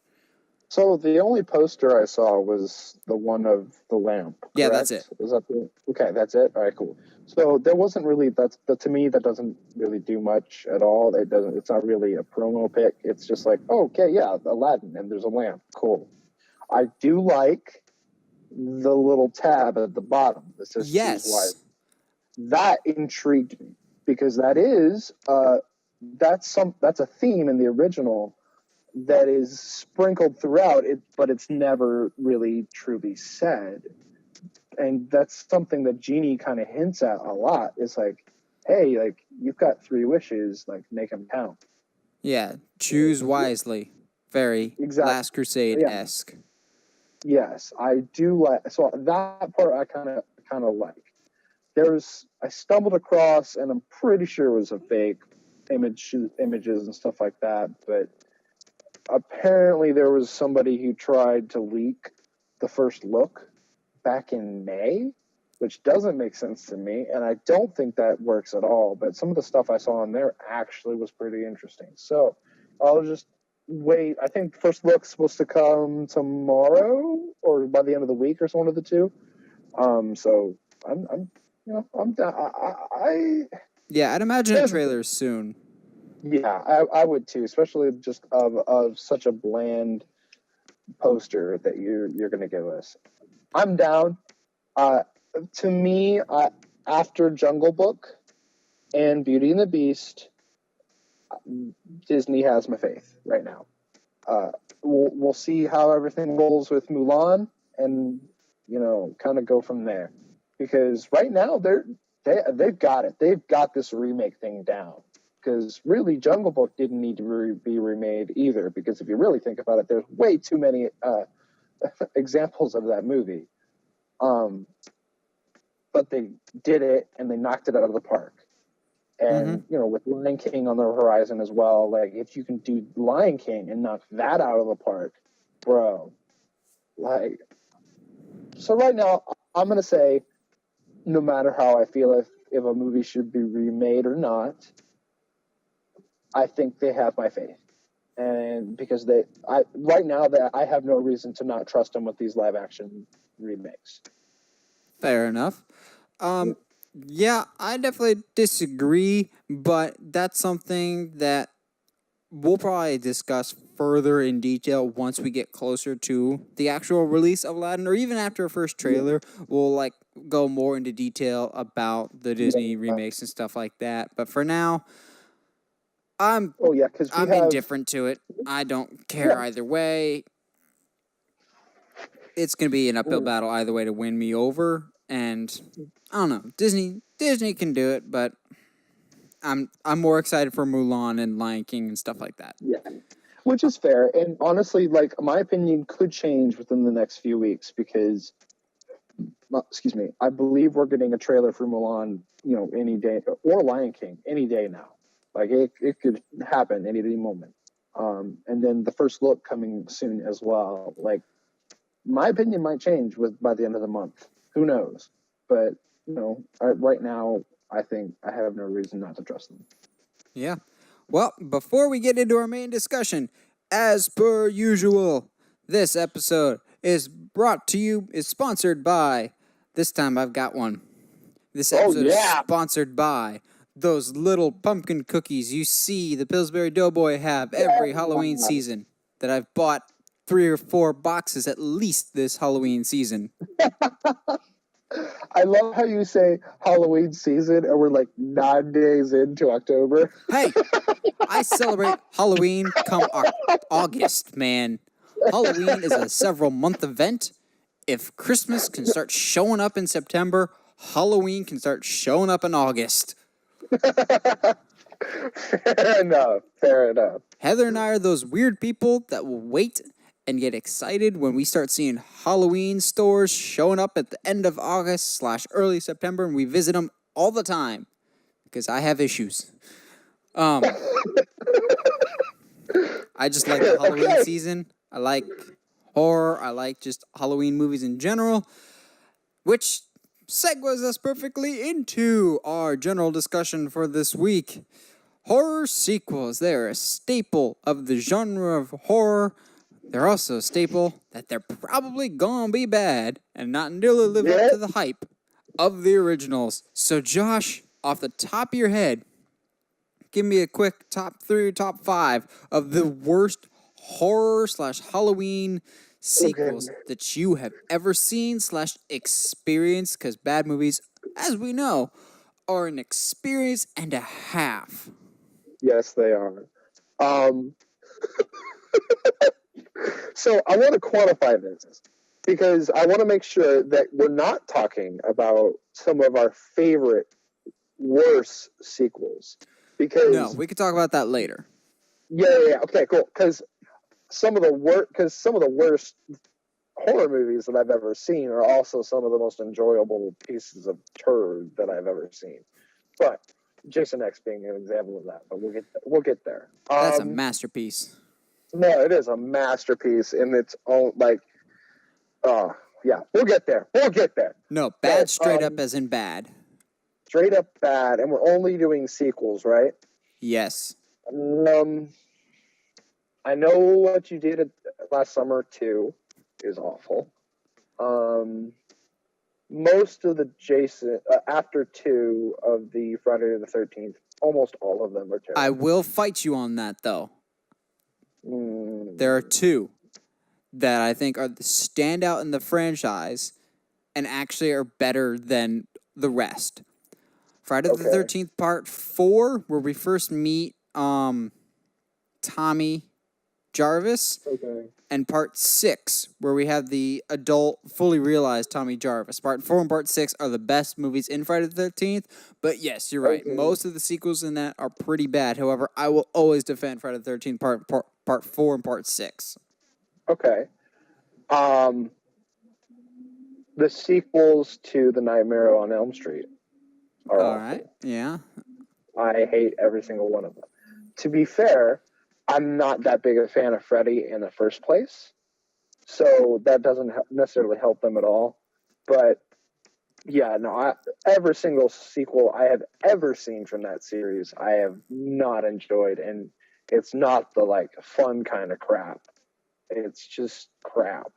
So the only poster I saw was the one of the lamp. Correct? Yeah, that's it. Was that the okay? That's it. All right, cool. So there wasn't really that to me that doesn't really do much at all. It doesn't. It's not really a promo pic. It's just like, oh, okay, yeah, Aladdin, and there's a lamp. Cool. I do like the little tab at the bottom that says "Choose Yes. Wisely." That intrigued me because that's a theme in the original that is sprinkled throughout it, but it's never really truly said. And that's something that Genie kind of hints at a lot. It's like, hey, like you've got 3 wishes, like make them count. Yeah, choose wisely. Very Exactly. Last Crusade Yeah. esque. Yes, I do like. So that part I kind of like. I stumbled across, and I'm pretty sure it was a fake images and stuff like that, but apparently there was somebody who tried to leak the first look back in May, which doesn't make sense to me, and I don't think that works at all. But some of the stuff I saw on there actually was pretty interesting. So I'll just wait. I think the first look's supposed to come tomorrow or by the end of the week or one of the two. So I'm I'm down. Yeah, I'd imagine a trailer soon. Yeah, I would too, especially just of such a bland poster that you're going to give us. I'm down. Uh, to me, after Jungle Book and Beauty and the Beast, Disney has my faith right now. Uh, we'll see how everything rolls with Mulan, and kind of go from there. Because right now they've got it. They've got this remake thing down. Because really, Jungle Book didn't need to be remade either. Because if you really think about it, there's way too many examples of that movie. But they did it, and they knocked it out of the park. And with Lion King on the horizon as well, like if you can do Lion King and knock that out of the park, bro. Like, so right now, I'm gonna say, no matter how I feel if a movie should be remade or not, I think they have my faith, and because right now that I have no reason to not trust them with these live action remakes. Fair enough. Yeah, I definitely disagree, but that's something that we'll probably discuss further in detail once we get closer to the actual release of Aladdin, or even after a first trailer. We'll go more into detail about the Disney remakes and stuff like that. But for now, I'm because I'm indifferent to it. I don't care either way. It's gonna be an uphill battle either way to win me over, and I don't know. Disney can do it, but I'm more excited for Mulan and Lion King and stuff like that. Yeah, which is fair. And honestly, like my opinion could change within the next few weeks because, excuse me, I believe we're getting a trailer for Mulan, any day, or Lion King any day now. Like it could happen any moment. And then the first look coming soon as well. Like my opinion might change by the end of the month. Who knows? But right now, I think I have no reason not to trust them. Yeah. Well, before we get into our main discussion, as per usual, this episode is sponsored by, this time I've got one. This episode is sponsored by those little pumpkin cookies you see the Pillsbury Doughboy have every Halloween season, that I've bought 3 or 4 boxes at least this Halloween season. I love how you say Halloween season and we're like 9 days into October. Hey, I celebrate Halloween come August, man. Halloween is a several month event. If Christmas can start showing up in September, Halloween can start showing up in August. Fair enough. Heather and I are those weird people that will wait and get excited when we start seeing Halloween stores showing up at the end of August / early September, and we visit them all the time because I have issues. I just like the Halloween season. I like horror. I like just Halloween movies in general, which segues us perfectly into our general discussion for this week. Horror sequels. They're a staple of the genre of horror. They're also a staple that they're probably gonna be bad and not nearly live up to the hype of the originals. So Josh, off the top of your head, give me a quick top 3 or top 5 of the worst horror / Halloween sequels that you have ever seen / experienced, because bad movies, as we know, are an experience and a half. Yes, they are. So I want to quantify this because I want to make sure that we're not talking about some of our favorite worst sequels. Because no, we could talk about that later. Yeah. Okay, cool. Because some of the worst horror movies that I've ever seen are also some of the most enjoyable pieces of turd that I've ever seen. But Jason X being an example of that. But we'll get there. That's a masterpiece. No, it is a masterpiece in its own. Yeah, we'll get there. No, bad straight up as in bad. Straight up bad, and we're only doing sequels, right? Yes. I know what you did last summer too is awful. Most of the Jason after 2 of the Friday the 13th almost all of them are I terrible. will fight you on that, though. Mm, There are two that I think are the standout in the franchise and actually are better than the rest. Friday the okay. 13th Part 4, where we first meet Tommy Jarvis, Okay. and Part 6, where we have the adult, fully realized Tommy Jarvis. Part 4 and Part 6 are the best movies in Friday the 13th, but yes, you're right. Okay. Most of the sequels in that are pretty bad. However, I will always defend Friday the 13th Part 4 and Part 6. Okay. Um, the sequels to The Nightmare on Elm Street are All right, awful. yeah. I hate every single one of them. To be fair, I'm not that big a fan of Freddy in the first place, so that doesn't necessarily help them at all. But yeah, no, every single sequel I have ever seen from that series, I have not enjoyed, and it's not the like fun kind of crap. It's just crap,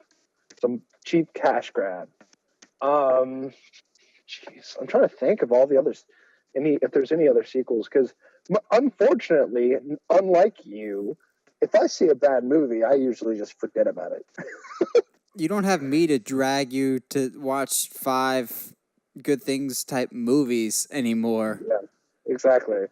some cheap cash grab. Um, Jeez, I'm trying to think of all the others. If there's any other sequels, because unfortunately, unlike you, if I see a bad movie, I usually just forget about it. You don't have me to drag you to watch 5 good things type movies anymore. Yeah, exactly.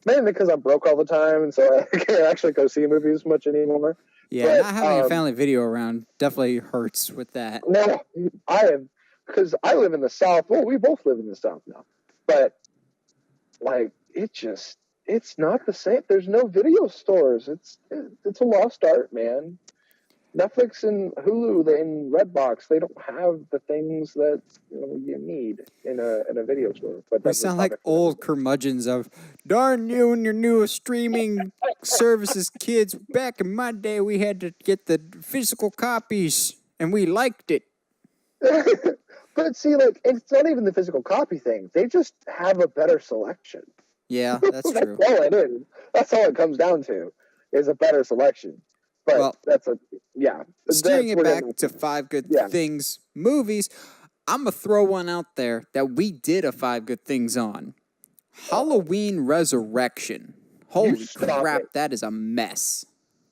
Mainly because I'm broke all the time, and so I can't actually go see movies much anymore. Yeah, But not having a family video around definitely hurts with that. no, I have because I live in the South. Well, we both live in the South now, but like it's not the same. There's no video stores. It's a lost art, man. Netflix and Hulu and Redbox, they don't have the things that you need in a video store. But We that's a sound like topic for another old day. curmudgeons of, darn you and your newest streaming services, kids. Back in my day, we had to get the physical copies, and we liked it. But see, like it's not even the physical copy thing. They just have a better selection. Yeah, that's That's true. all it is. That's all it comes down to is a better selection. But Well, that's a yeah. steering That's it we're back getting to 5 good yeah. things movies, I'm going to throw one out there that we did a 5 good things on. Halloween Resurrection. You Holy stop crap, it. that is a mess.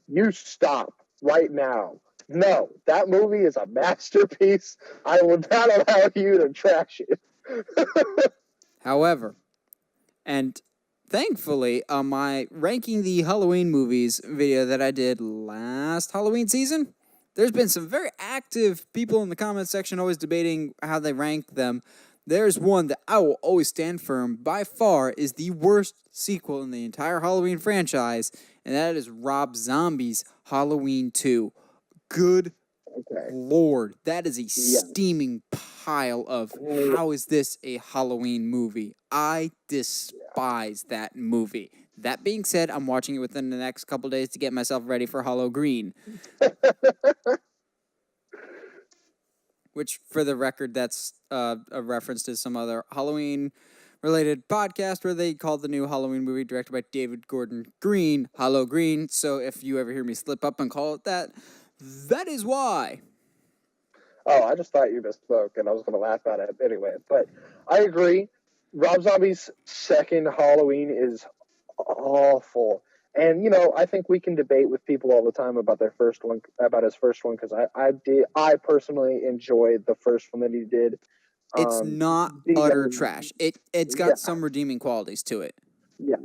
You stop right now. No, that movie is a masterpiece. I will not allow you to trash it. However, and thankfully, on my ranking the Halloween movies video that I did last Halloween season, there's been some very active people in the comment section always debating how they rank them. There's one that I will always stand firm, by far is the worst sequel in the entire Halloween franchise, and that is Rob Zombie's Halloween 2. Good Okay. Lord, that is a Yeah. steaming pile of how is this a Halloween movie? I despise that movie. That being said, I'm watching it within the next couple days to get myself ready for Halloween. Which, for the record, that's a reference to some other Halloween related podcast where they called the new Halloween movie directed by David Gordon Green Hollow Green. So if you ever hear me slip up and call it that, that is why. Oh, I just thought you misspoke, and I was going to laugh at it anyway. But I agree. Rob Zombie's second Halloween is awful. And I think we can debate with people all the time about their first one, about his first one, because I personally enjoyed the first one that he did. It's not utter trash. It's Yeah, got some redeeming qualities to it. yeah, You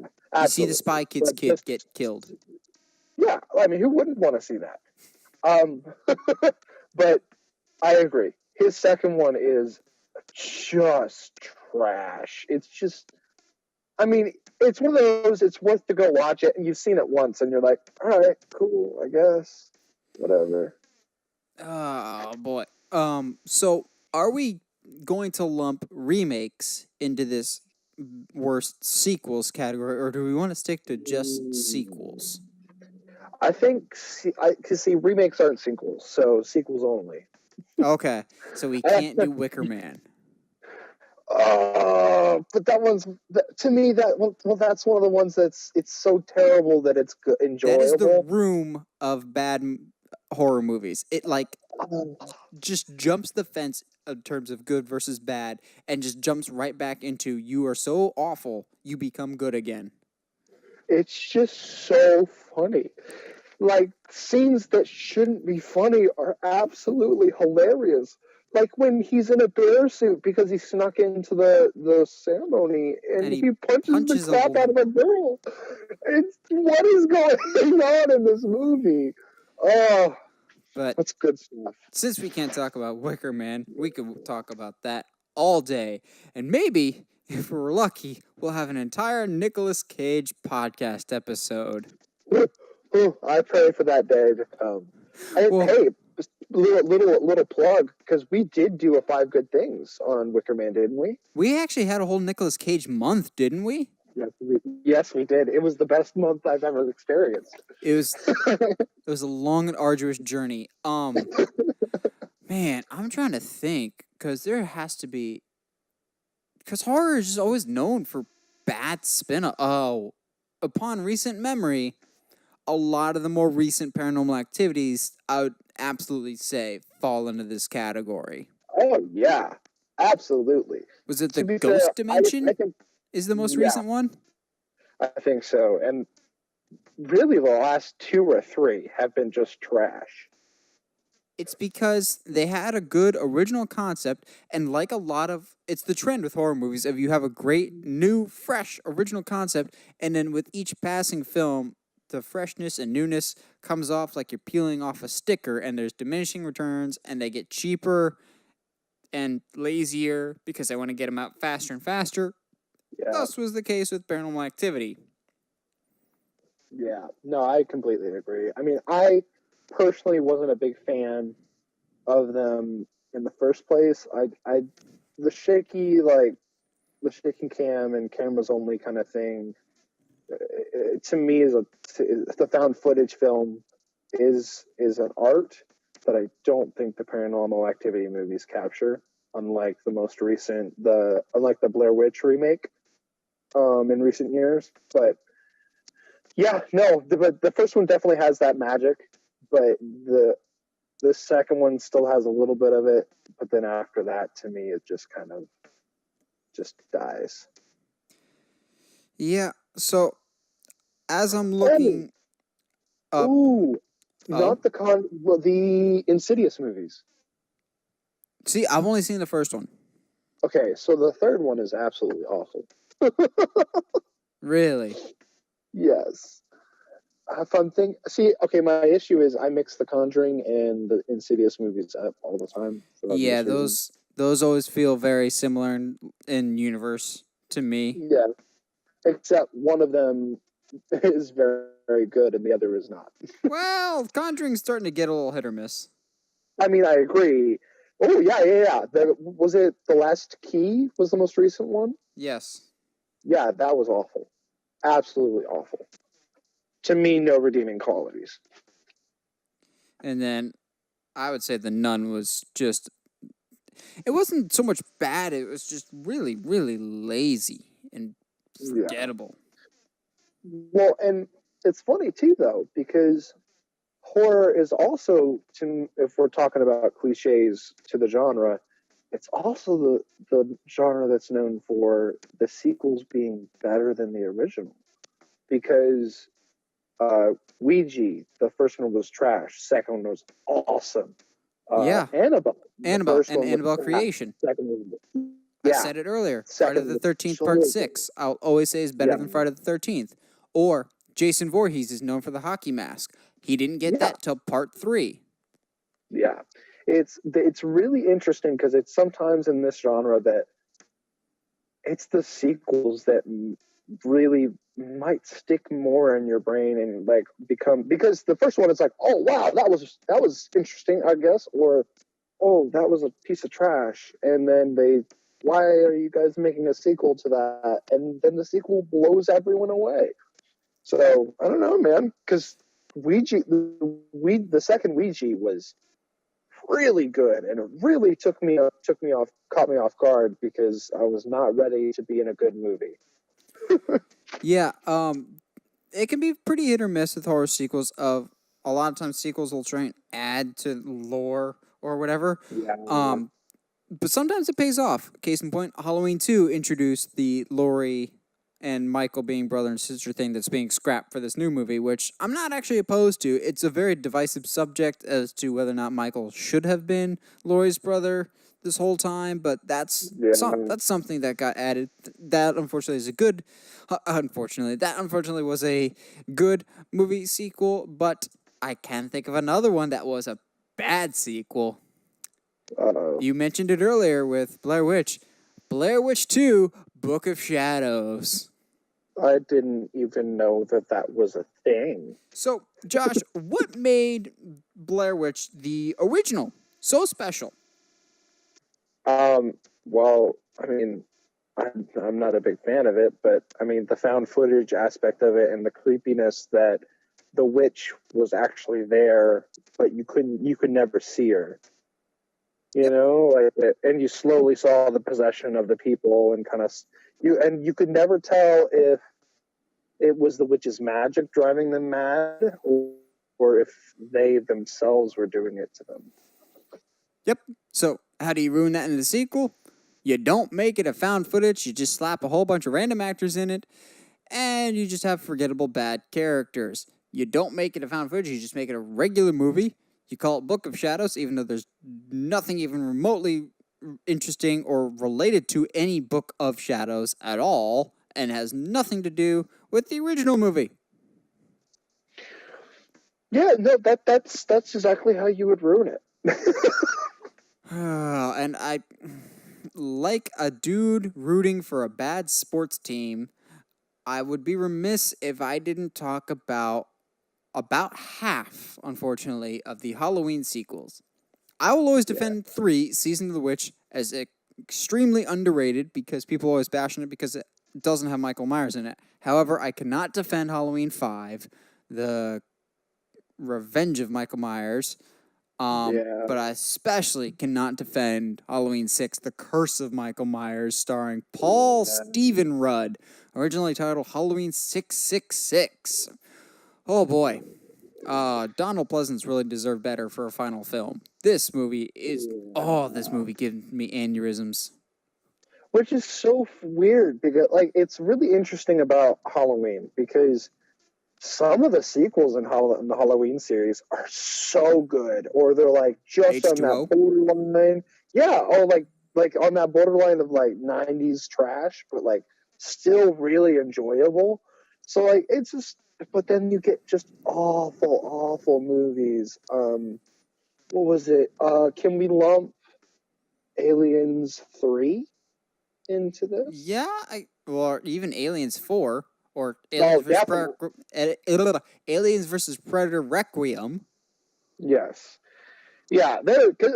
see the absolutely. Spy Kids But kid get killed. yeah, I mean, who wouldn't want to see that? Um, but I agree. His second one is just trash. It's just, I mean, it's one of those. It's worth to go watch it, and you've seen it once, and you're like, all right, cool, I guess, whatever. Oh boy. So are we going to lump remakes into this worst sequels category, or do we want to stick to just sequels? I think, because remakes aren't sequels, so sequels only. Okay, so we can't do Wicker Man. But that one's to me that's one of the ones it's so terrible that it's That is the enjoyable. room of bad horror movies. It like just jumps the fence in terms of good versus bad, and just jumps right back into you are so awful, you become good again. It's just so funny. Like scenes that shouldn't be funny are absolutely hilarious. Like when he's in a bear suit because he snuck into the ceremony And and he he punches the punches a crap out of woman. a girl. It's what is going on in this movie? Oh, But that's good stuff. since we can't talk about Wicker Man, we could talk about that all day. And maybe, if we're lucky, we'll have an entire Nicolas Cage podcast episode. I pray for that day to come. And Well, hey, little plug because we did do a 5 good things on Wicker Man, didn't we? we actually had a whole Nicolas Cage month, didn't we? Yes, we did. It was the best month I've ever experienced. It was it was a long and arduous journey. Man, I'm trying to think because there has to be because horror is just always known for bad spin. Oh, upon recent memory, a lot of the more recent paranormal activities, I would absolutely say, fall into this category. Oh yeah, absolutely. Was it the To be fair, Ghost I Dimension? think Is the most yeah, recent one? I think so. And really, the last 2 or 3 have been just trash. It's because they had a good original concept, and like a lot of, it's the trend with horror movies of you have a great, new, fresh, original concept, and then with each passing film, the freshness and newness comes off like you're peeling off a sticker, and there's diminishing returns, and they get cheaper and lazier because they want to get them out faster and faster. Yeah, Thus was the case with Paranormal Activity. yeah. No, I completely agree. I mean, I personally wasn't a big fan of them in the first place. The shaky the shaking cam and cameras only kind of thing to me is the found footage film is an art that I don't think the Paranormal Activity movies capture. Unlike the most recent, unlike the Blair Witch remake, in recent years. But yeah, no, the first one definitely has that magic, but the second one still has a little bit of it. But then after that, to me, it just kind of just dies. Yeah, so as I'm Oh, looking up, ooh, oh, not the Insidious movies. see, I've only seen the first one. Okay, so the third one is absolutely awful. Really? Yes. If I'm see, okay, my issue is I mix The Conjuring and the Insidious movies up all the time for Yeah, obvious reasons. those always feel very similar in universe to me. Yeah, except one of them is very, very good and the other is not. Well, Conjuring's starting to get a little hit or miss. I mean, I agree. Oh yeah. Was it The Last Key? Was the most recent one? Yes. Yeah, that was awful. Absolutely awful. To me, no redeeming qualities. And then I would say The Nun was just it wasn't so much bad, it was just really, really lazy and Yeah. forgettable. Well, and it's funny too, though, because horror is also, if we're talking about cliches to the genre, it's also the genre that's known for the sequels being better than the original. Because Ouija, the first one was trash, second one was awesome. Yeah. Annabelle, the Annabelle first and one was Annabelle trash, Creation. second one, I yeah, said it earlier. Friday second the was 13th, so part good. 6. I'll always say is better Yeah, than Friday the 13th. Or Jason Voorhees is known for the hockey mask. He didn't get yeah, that till part 3. yeah. It's really interesting because it's sometimes in this genre that it's the sequels that really might stick more in your brain and like become, because the first one is like, oh wow, that was interesting, I guess, or oh, that was a piece of trash, and then why are you guys making a sequel to that? And then the sequel blows everyone away. So I don't know, man, because the second Ouija was really good, and it really caught me off guard because I was not ready to be in a good movie. Yeah, it can be pretty hit or miss with horror sequels. Of a lot of times, sequels will try and add to lore or whatever. Yeah. But sometimes it pays off. Case in point, Halloween 2 introduced the Laurie and Michael being brother and sister thing that's being scrapped for this new movie, which I'm not actually opposed to. It's a very divisive subject as to whether or not Michael should have been Laurie's brother this whole time, but Yeah. that's something that got added. That unfortunately is a good. Unfortunately was a good movie sequel, but I can think of another one that was a bad sequel. Uh-oh. You mentioned it earlier with Blair Witch. Blair Witch 2, Book of Shadows. I didn't even know that that was a thing. So, Josh, what made Blair Witch the original so special? Well, I mean, I'm not a big fan of it, but I mean, the found footage aspect of it and the creepiness that the witch was actually there, but you could never see her. You Yep. know, like, and you slowly saw the possession of the people, and you could never tell if it was the witch's magic driving them mad, or if they themselves were doing it to them. Yep. So, how do you ruin that in the sequel? You don't make it a found footage, you just slap a whole bunch of random actors in it, and you just have forgettable bad characters. You don't make it a found footage, you just make it a regular movie. You call it Book of Shadows, even though there's nothing even remotely interesting or related to any Book of Shadows at all, and has nothing to do with the original movie. Yeah, no, that's exactly how you would ruin it. And I, like a dude rooting for a bad sports team, I would be remiss if I didn't talk about half, unfortunately, of the Halloween sequels. I will always Yeah. defend 3, Season of the Witch, as extremely underrated because people always bash on it because it doesn't have Michael Myers in it. However, I cannot defend Halloween 5, The Revenge of Michael Myers, Yeah. but I especially cannot defend Halloween 6, The Curse of Michael Myers, starring Paul Yeah. Stephen Rudd, originally titled Halloween 666. Oh boy. Donald Pleasance really deserved better for a final film. This movie is, this movie gives me aneurysms. Which is so weird because, like, it's really interesting about Halloween because some of the sequels in the Halloween series are so good, or they're like just on that H2O. borderline. Yeah, or like on that borderline of like '90s trash, but like still really enjoyable. So like it's just, but then you get just awful movies. What was it? Can we lump Aliens 3 into this? Yeah, or even Aliens 4, or Oh, definitely. Aliens versus Predator Requiem. Yes. Yeah, there. Cause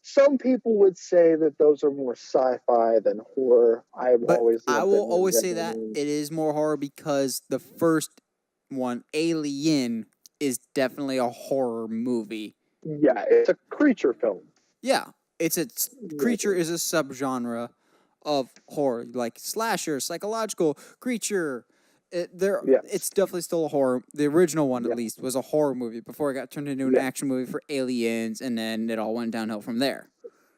some people would say that those are more sci-fi than horror. I've But always I lumped will them always say that in. it is more horror because the first one, Alien, is definitely a horror movie. Yeah, it's a creature film. Yeah, creature is a subgenre of horror, like slasher, psychological creature. It's Yes. definitely still a horror. The original one, at Yeah. least, was a horror movie before it got turned into an Yeah. action movie for Aliens, and then it all went downhill from there.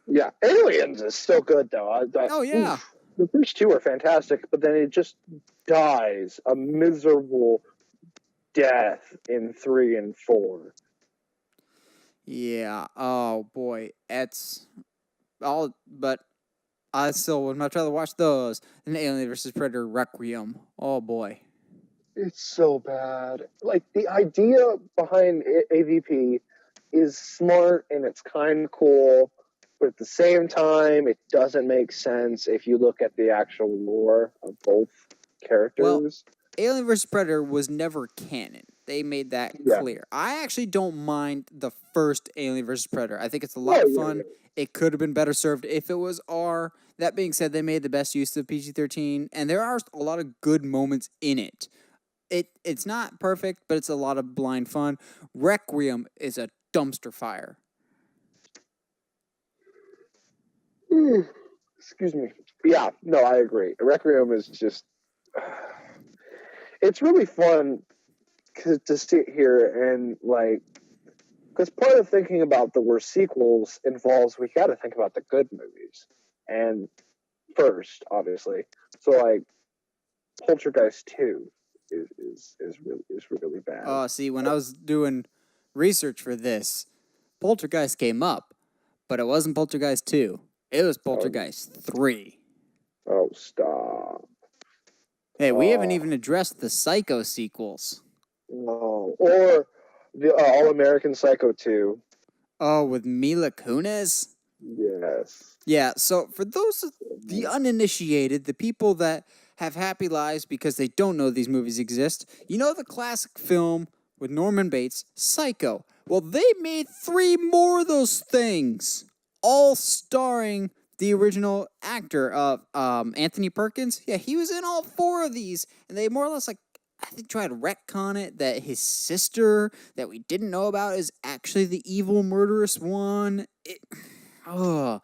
Yeah. Aliens is still good though. Oh yeah, The first two are fantastic, but then it just dies a miserable death in 3 and 4. yeah. Oh boy, it's all. But I still would much rather watch those than Alien versus Predator Requiem. Oh boy. It's so bad. Like the idea behind AVP is smart and it's kind of cool, but at the same time, it doesn't make sense if you look at the actual lore of both Well, characters. Alien vs. Predator was never canon. They made that Yeah. clear. I actually don't mind the first Alien vs. Predator. I think it's a lot Oh, of yeah, fun. It could have been better served if it was R. That being said, they made the best use of PG-13, and there are a lot of good moments in it. It's not perfect, but it's a lot of blind fun. Requiem is a dumpster fire. yeah. Excuse me. Yeah, no, I agree. Requiem is just. It's really fun to sit here and like because part of thinking about the worst sequels involves we got to think about the good movies, and first, obviously. So like Poltergeist 2 is really bad. Oh, see, when I was doing research for this, Poltergeist came up, but it wasn't Poltergeist 2. It was Oh, Poltergeist 3. oh stop. Hey, we haven't Oh even addressed the Psycho sequels. no. Or the All American Psycho 2. Oh, with Mila Kunis? Yes. Yeah, so for those the uninitiated, the people that have happy lives because they don't know these movies exist, you know the classic film with Norman Bates, Psycho. Well, they made 3 more of those things, all starring the original actor of Anthony Perkins. Yeah, he was in all 4 of these, and they more or less like I think tried to retcon it that his sister that we didn't know about is actually the evil murderous one. Oh,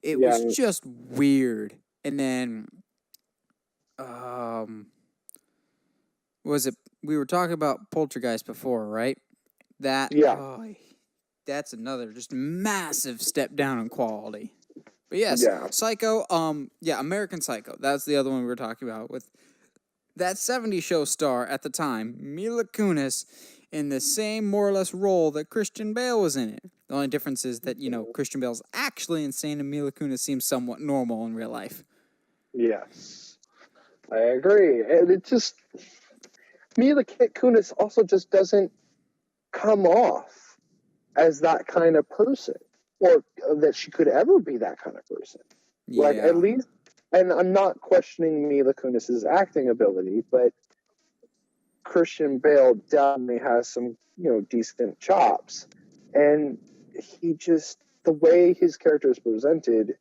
it Yeah. was just weird. And then, um, was it? We were talking about Poltergeist before, right? That Yeah. that's another just massive step down in quality. But yes, Yeah. Psycho. Yeah, American Psycho. That's the other one we were talking about with that '70s show star at the time, Mila Kunis, in the same more or less role that Christian Bale was in it. The only difference is that Christian Bale's actually insane and Mila Kunis seems somewhat normal in real life. Yes. I agree. And it just Mila Kunis also just doesn't come off as that kind of person, or that she could ever be that kind of person. Like at Yeah. least, and I'm not questioning Mila Kunis's acting ability, but Christian Bale definitely has some, decent chops, and he just the way his character is presented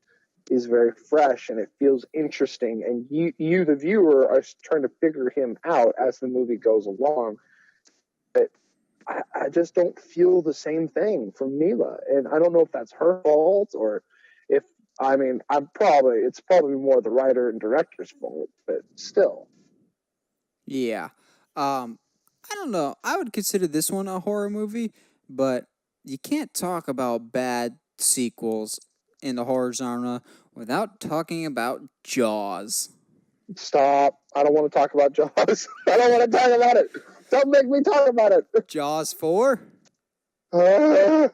is very fresh and it feels interesting, and you the viewer are trying to figure him out as the movie goes along. But I just don't feel the same thing from Mila, and I don't know if that's her fault or if it's probably more the writer and director's fault, but still. Yeah. I don't know. I would consider this one a horror movie, but you can't talk about bad sequels in the horror genre without talking about Jaws. Stop. I don't want to talk about Jaws. I don't want to talk about it. Don't make me talk about it. Jaws 4? I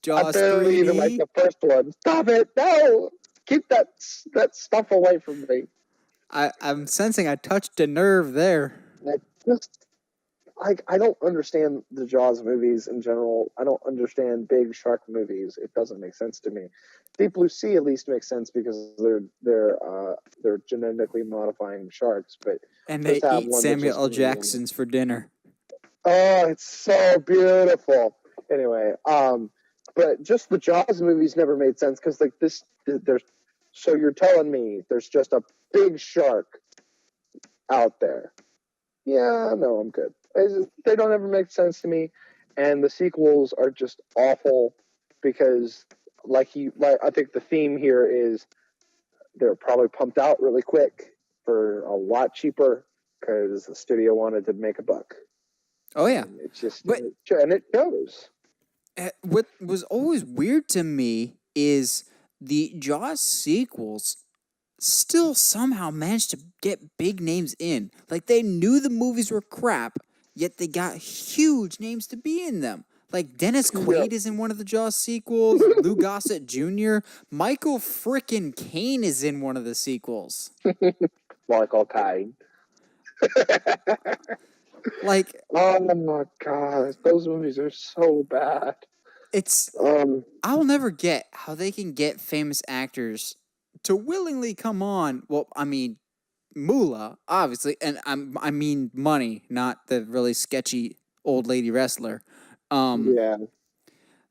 Jaws barely even like 3D? the first one. Stop it. No. Keep that stuff away from me. I'm sensing I touched a nerve there. I just I don't understand the Jaws movies in general. I don't understand big shark movies. It doesn't make sense to me. Deep Blue Sea at least makes sense because they're genetically modifying sharks, but And just they to have eat one that Samuel just L. Jackson's for dinner. oh, it's so beautiful. Anyway, but just the Jaws movies never made sense because like there's so you're telling me there's just a big shark out there. Yeah, no, I'm good. They don't ever make sense to me, and the sequels are just awful because, I think the theme here is they're probably pumped out really quick for a lot cheaper because the studio wanted to make a buck. Oh yeah, And it's just but and it shows. what was always weird to me is the Jaws sequels still somehow managed to get big names in. Like they knew the movies were crap, yet they got huge names to be in them. Like Dennis Yeah. Quaid is in one of the Jaws sequels. Lou Gossett Jr. Michael frickin' Caine is in one of the sequels. Michael Caine. Like Oh my god, those movies are so bad. it's Um, I'll never get how they can get famous actors to willingly come on. Well, I mean, Moolah, obviously, and I mean money, not the really sketchy old lady wrestler. Um, yeah,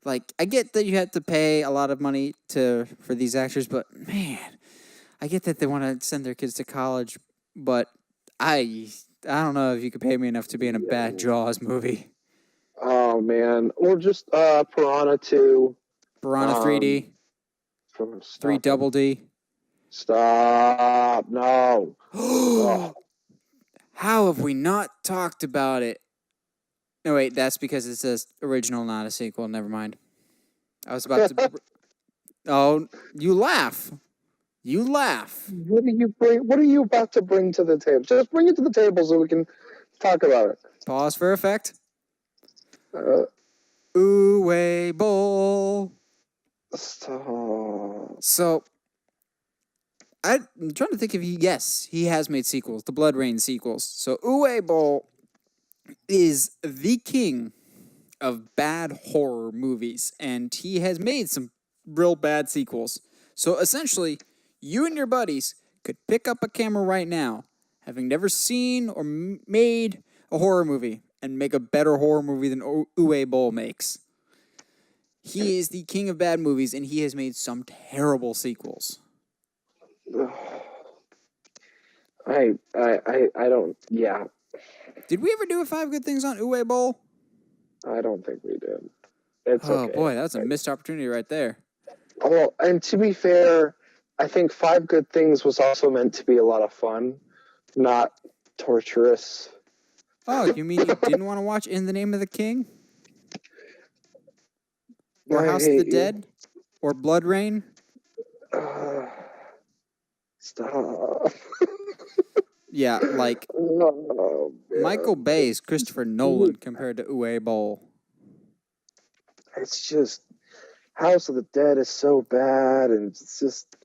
like I get that you have to pay a lot of money for these actors, but man, I get that they want to send their kids to college, but I don't know if you could pay me enough to be in a bad yeah. Jaws movie. Oh man, or just Piranha 2. Piranha Um, 3D, 3 stop it. Double D. Stop. No. Oh, How have we not talked about it? No, wait, that's because it says original, not a sequel. Never mind. I was about to. Oh, you laugh. You laugh. What do you bring? What are you about to bring to the table? Just bring it to the table so we can talk about it. Pause for effect. Uh, Uwe Bowl. stop. So, I'm trying to think if he has made sequels, the Blood Rain sequels. So, Uwe Boll is the king of bad horror movies, and he has made some real bad sequels. So, essentially, you and your buddies could pick up a camera right now, having never seen or made a horror movie, and make a better horror movie than Uwe Boll makes. He is the king of bad movies, and he has made some terrible sequels. I don't. Yeah, Did we ever do a 5 good things on Uwe Boll? I don't think we did. It's Oh okay. boy, that's a missed opportunity right there. Well, and to be fair, I think Five Good Things was also meant to be a lot of fun, not torturous. Oh, you mean you didn't want to watch In the Name of the King? Or I House of the hate you. Dead? Or Blood Rain? Stop. Yeah, like Oh, Michael Bay's Christopher Nolan compared to Uwe Boll. it's just House of the Dead is so bad, and it's just.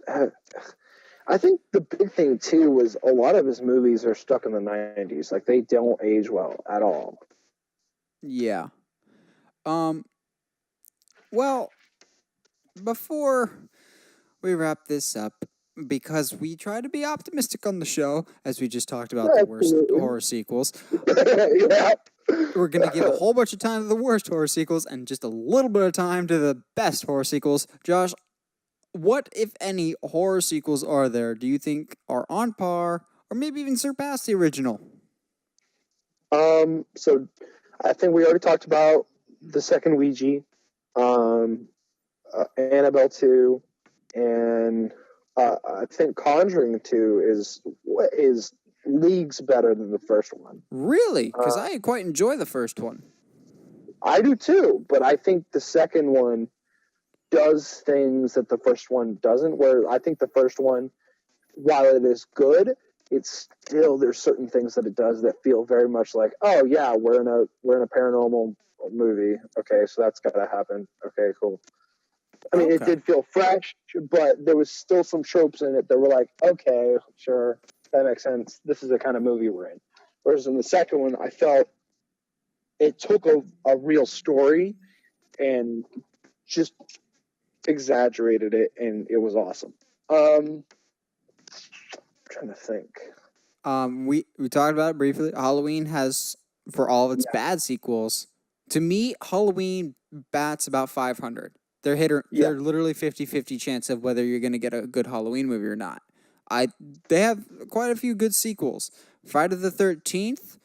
I think the big thing too was a lot of his movies are stuck in the 90s. Like they don't age well at all. Yeah. Well, before we wrap this up, because we try to be optimistic on the show, as we just talked about the worst horror sequels, Yeah. we're going to give a whole bunch of time to the worst horror sequels and just a little bit of time to the best horror sequels. Josh, what, if any, horror sequels are there do you think are on par or maybe even surpass the original? So I think we already talked about the second Ouija, Annabelle 2, and I think Conjuring 2 is leagues better than the first one. Really? Because I quite enjoy the first one. I do too, but I think the second one does things that the first one doesn't. Where I think the first one, while it is good, it's still there's certain things that it does that feel very much like, oh yeah, we're in a paranormal movie. Okay, so that's gotta happen. Okay, cool. I mean, It did feel fresh, but there was still some tropes in it that were like, okay, sure, that makes sense. This is the kind of movie we're in. Whereas in the second one, I felt it took a real story and just exaggerated it, and it was awesome. I'm trying to think. We talked about it briefly. Halloween has, for all of its bad sequels, to me, Halloween bats about 500. They're they're literally 50-50 chance of whether you're going to get a good Halloween movie or not. They have quite a few good sequels. Friday the 13th,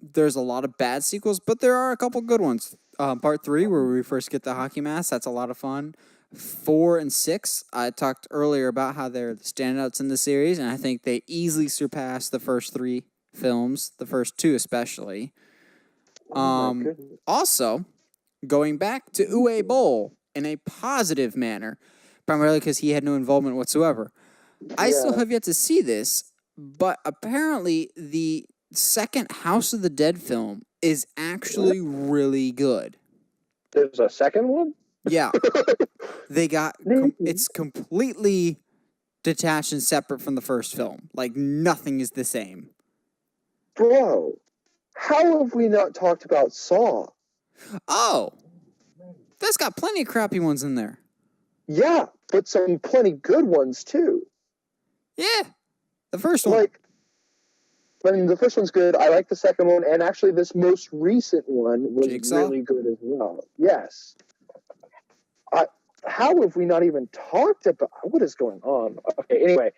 there's a lot of bad sequels, but there are a couple good ones. Part 3, where we first get the hockey mask, that's a lot of fun. 4 and 6, I talked earlier about how they're the standouts in the series, and I think they easily surpass the first 3 films, the first 2 especially. Also, going back to Uwe Boll in a positive manner, primarily because he had no involvement whatsoever. I still have yet to see this, but apparently the second House of the Dead film is actually really good. There's a second one? Yeah. They got it's completely detached and separate from the first film. Like nothing is the same. Bro, how have we not talked about Saw? Oh. That's got plenty of crappy ones in there. Yeah, but some plenty good ones too. Yeah. The first one. The first one's good. I like the second one, and actually this most recent one was Jigsaw? really good as well. Yes. How have we not even talked about what is going on? Okay, anyway.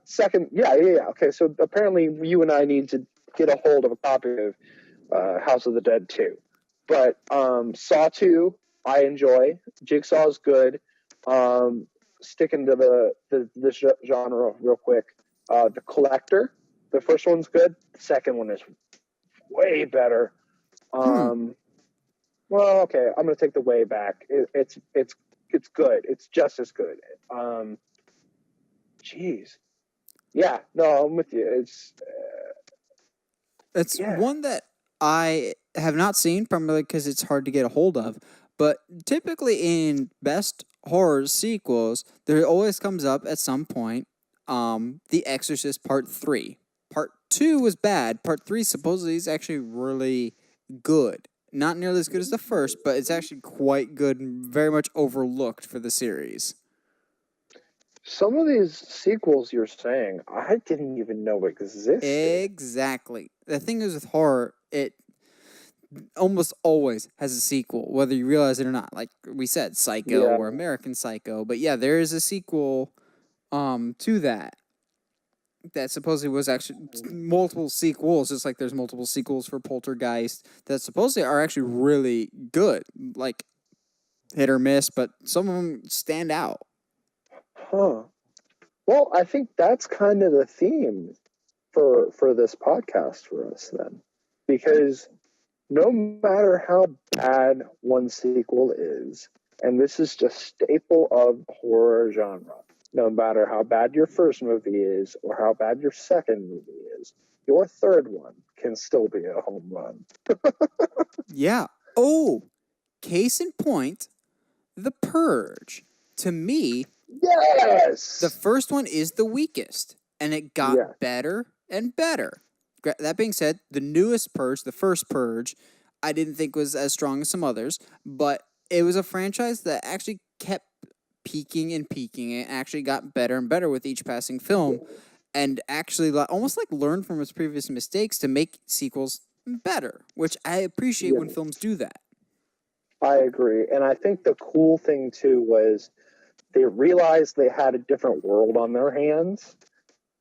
Second, yeah. Okay, so apparently you and I need to get a hold of a copy of House of the Dead 2. But Saw 2, I enjoy. Jigsaw is good. Sticking to this genre real quick. The Collector. The first one's good. The second one is way better. Hmm. Well, okay, I'm gonna take the way back. It's good. It's just as good. Um, Jeez, yeah, no, I'm with you. It's It's yeah, one that I have not seen, primarily because it's hard to get a hold of. But typically in best horror sequels, there always comes up at some point The Exorcist Part 3. Part 2 was bad. Part 3 supposedly is actually really good. Not nearly as good as the first, but it's actually quite good and very much overlooked for the series. some of these sequels you're saying I didn't even know existed. Exactly. The thing is with horror, it almost always has a sequel, whether you realize it or not. Like we said, Psycho Yeah, or American Psycho. But yeah, there is a sequel to that supposedly was actually multiple sequels, just like there's multiple sequels for Poltergeist that supposedly are actually really good, like hit or miss, but some of them stand out. huh. Well, I think that's kind of the theme for this podcast for us then, because no matter how bad one sequel is, and this is just staple of horror genre, no matter how bad your first movie is or how bad your second movie is, your third one can still be a home run. Yeah. Oh, case in point, The Purge. To me, the Yes. first one is the weakest, and it Yeah. got better and better. That being said, the newest Purge, the first Purge, I didn't think was as strong as some others, but it was a franchise that actually kept peaking and peaking and actually got better and better with each passing film, and actually almost like learned from its previous mistakes to make sequels better, which I appreciate Yeah. when films do that. I agree. And I think the cool thing too was they realized they had a different world on their hands.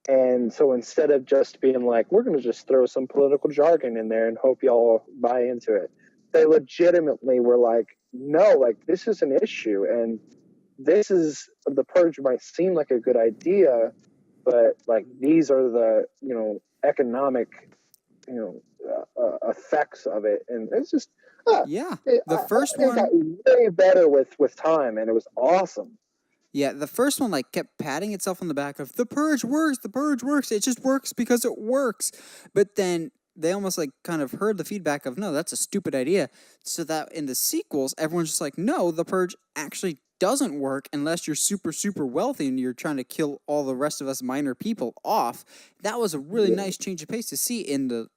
And so instead of just being like, we're going to just throw some political jargon in there and hope y'all buy into it, they legitimately were like, no, like this is an issue. And this is the purge might seem like a good idea, but like these are the, economic, effects of it. And it's just, uh, Yeah, it, the I first think it got one way better with time, and it was awesome. Yeah, the first one like kept patting itself on the back of the purge works, the purge works. It just works because it works. But then they almost like kind of heard the feedback of no, that's a stupid idea. So that in the sequels, everyone's just like, no, the purge actually doesn't work unless you're super super wealthy and you're trying to kill all the rest of us minor people off. That was a really Yeah, nice change of pace to see in the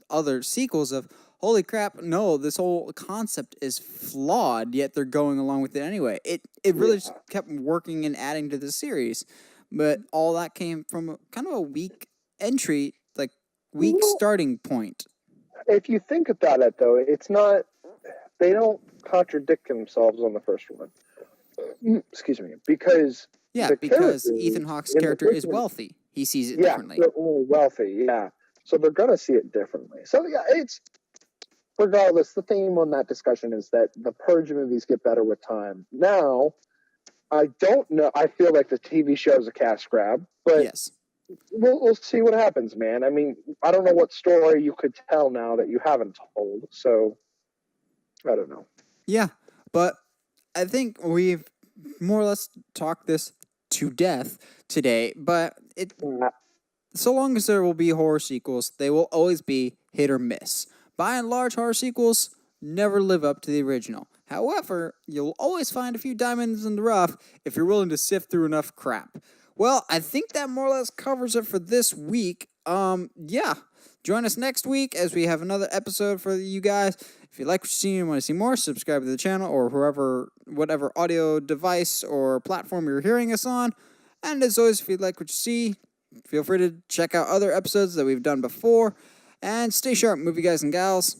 other sequels of holy crap, no, this whole concept is flawed, yet they're going along with it anyway. It really just yeah. kept working and adding to the series. But all that came from kind of a weak entry, like weak Well, starting point. if you think about it, though, it's not. They don't contradict themselves on the first one. Excuse me, because Yeah, the because Ethan characters Hawke's in the character first is one, wealthy. He sees it yeah, differently. they're all wealthy, yeah, so they're gonna see it differently. So yeah, it's regardless. The theme on that discussion is that the Purge movies get better with time. Now, I don't know. I feel like the TV show is a cash grab, but Yes. we'll see what happens, man. I mean, I don't know what story you could tell now that you haven't told, so I don't know. Yeah, but I think we've more or less talked this to death today, but it Uh, so long as there will be horror sequels, they will always be hit or miss. By and large, horror sequels never live up to the original. However, you'll always find a few diamonds in the rough if you're willing to sift through enough crap. Well, I think that more or less covers it for this week. Yeah. Join us next week as we have another episode for you guys. If you like what you see and want to see more, subscribe to the channel or whatever audio device or platform you're hearing us on. And as always, if you like what you see, feel free to check out other episodes that we've done before. And stay sharp, movie guys and gals.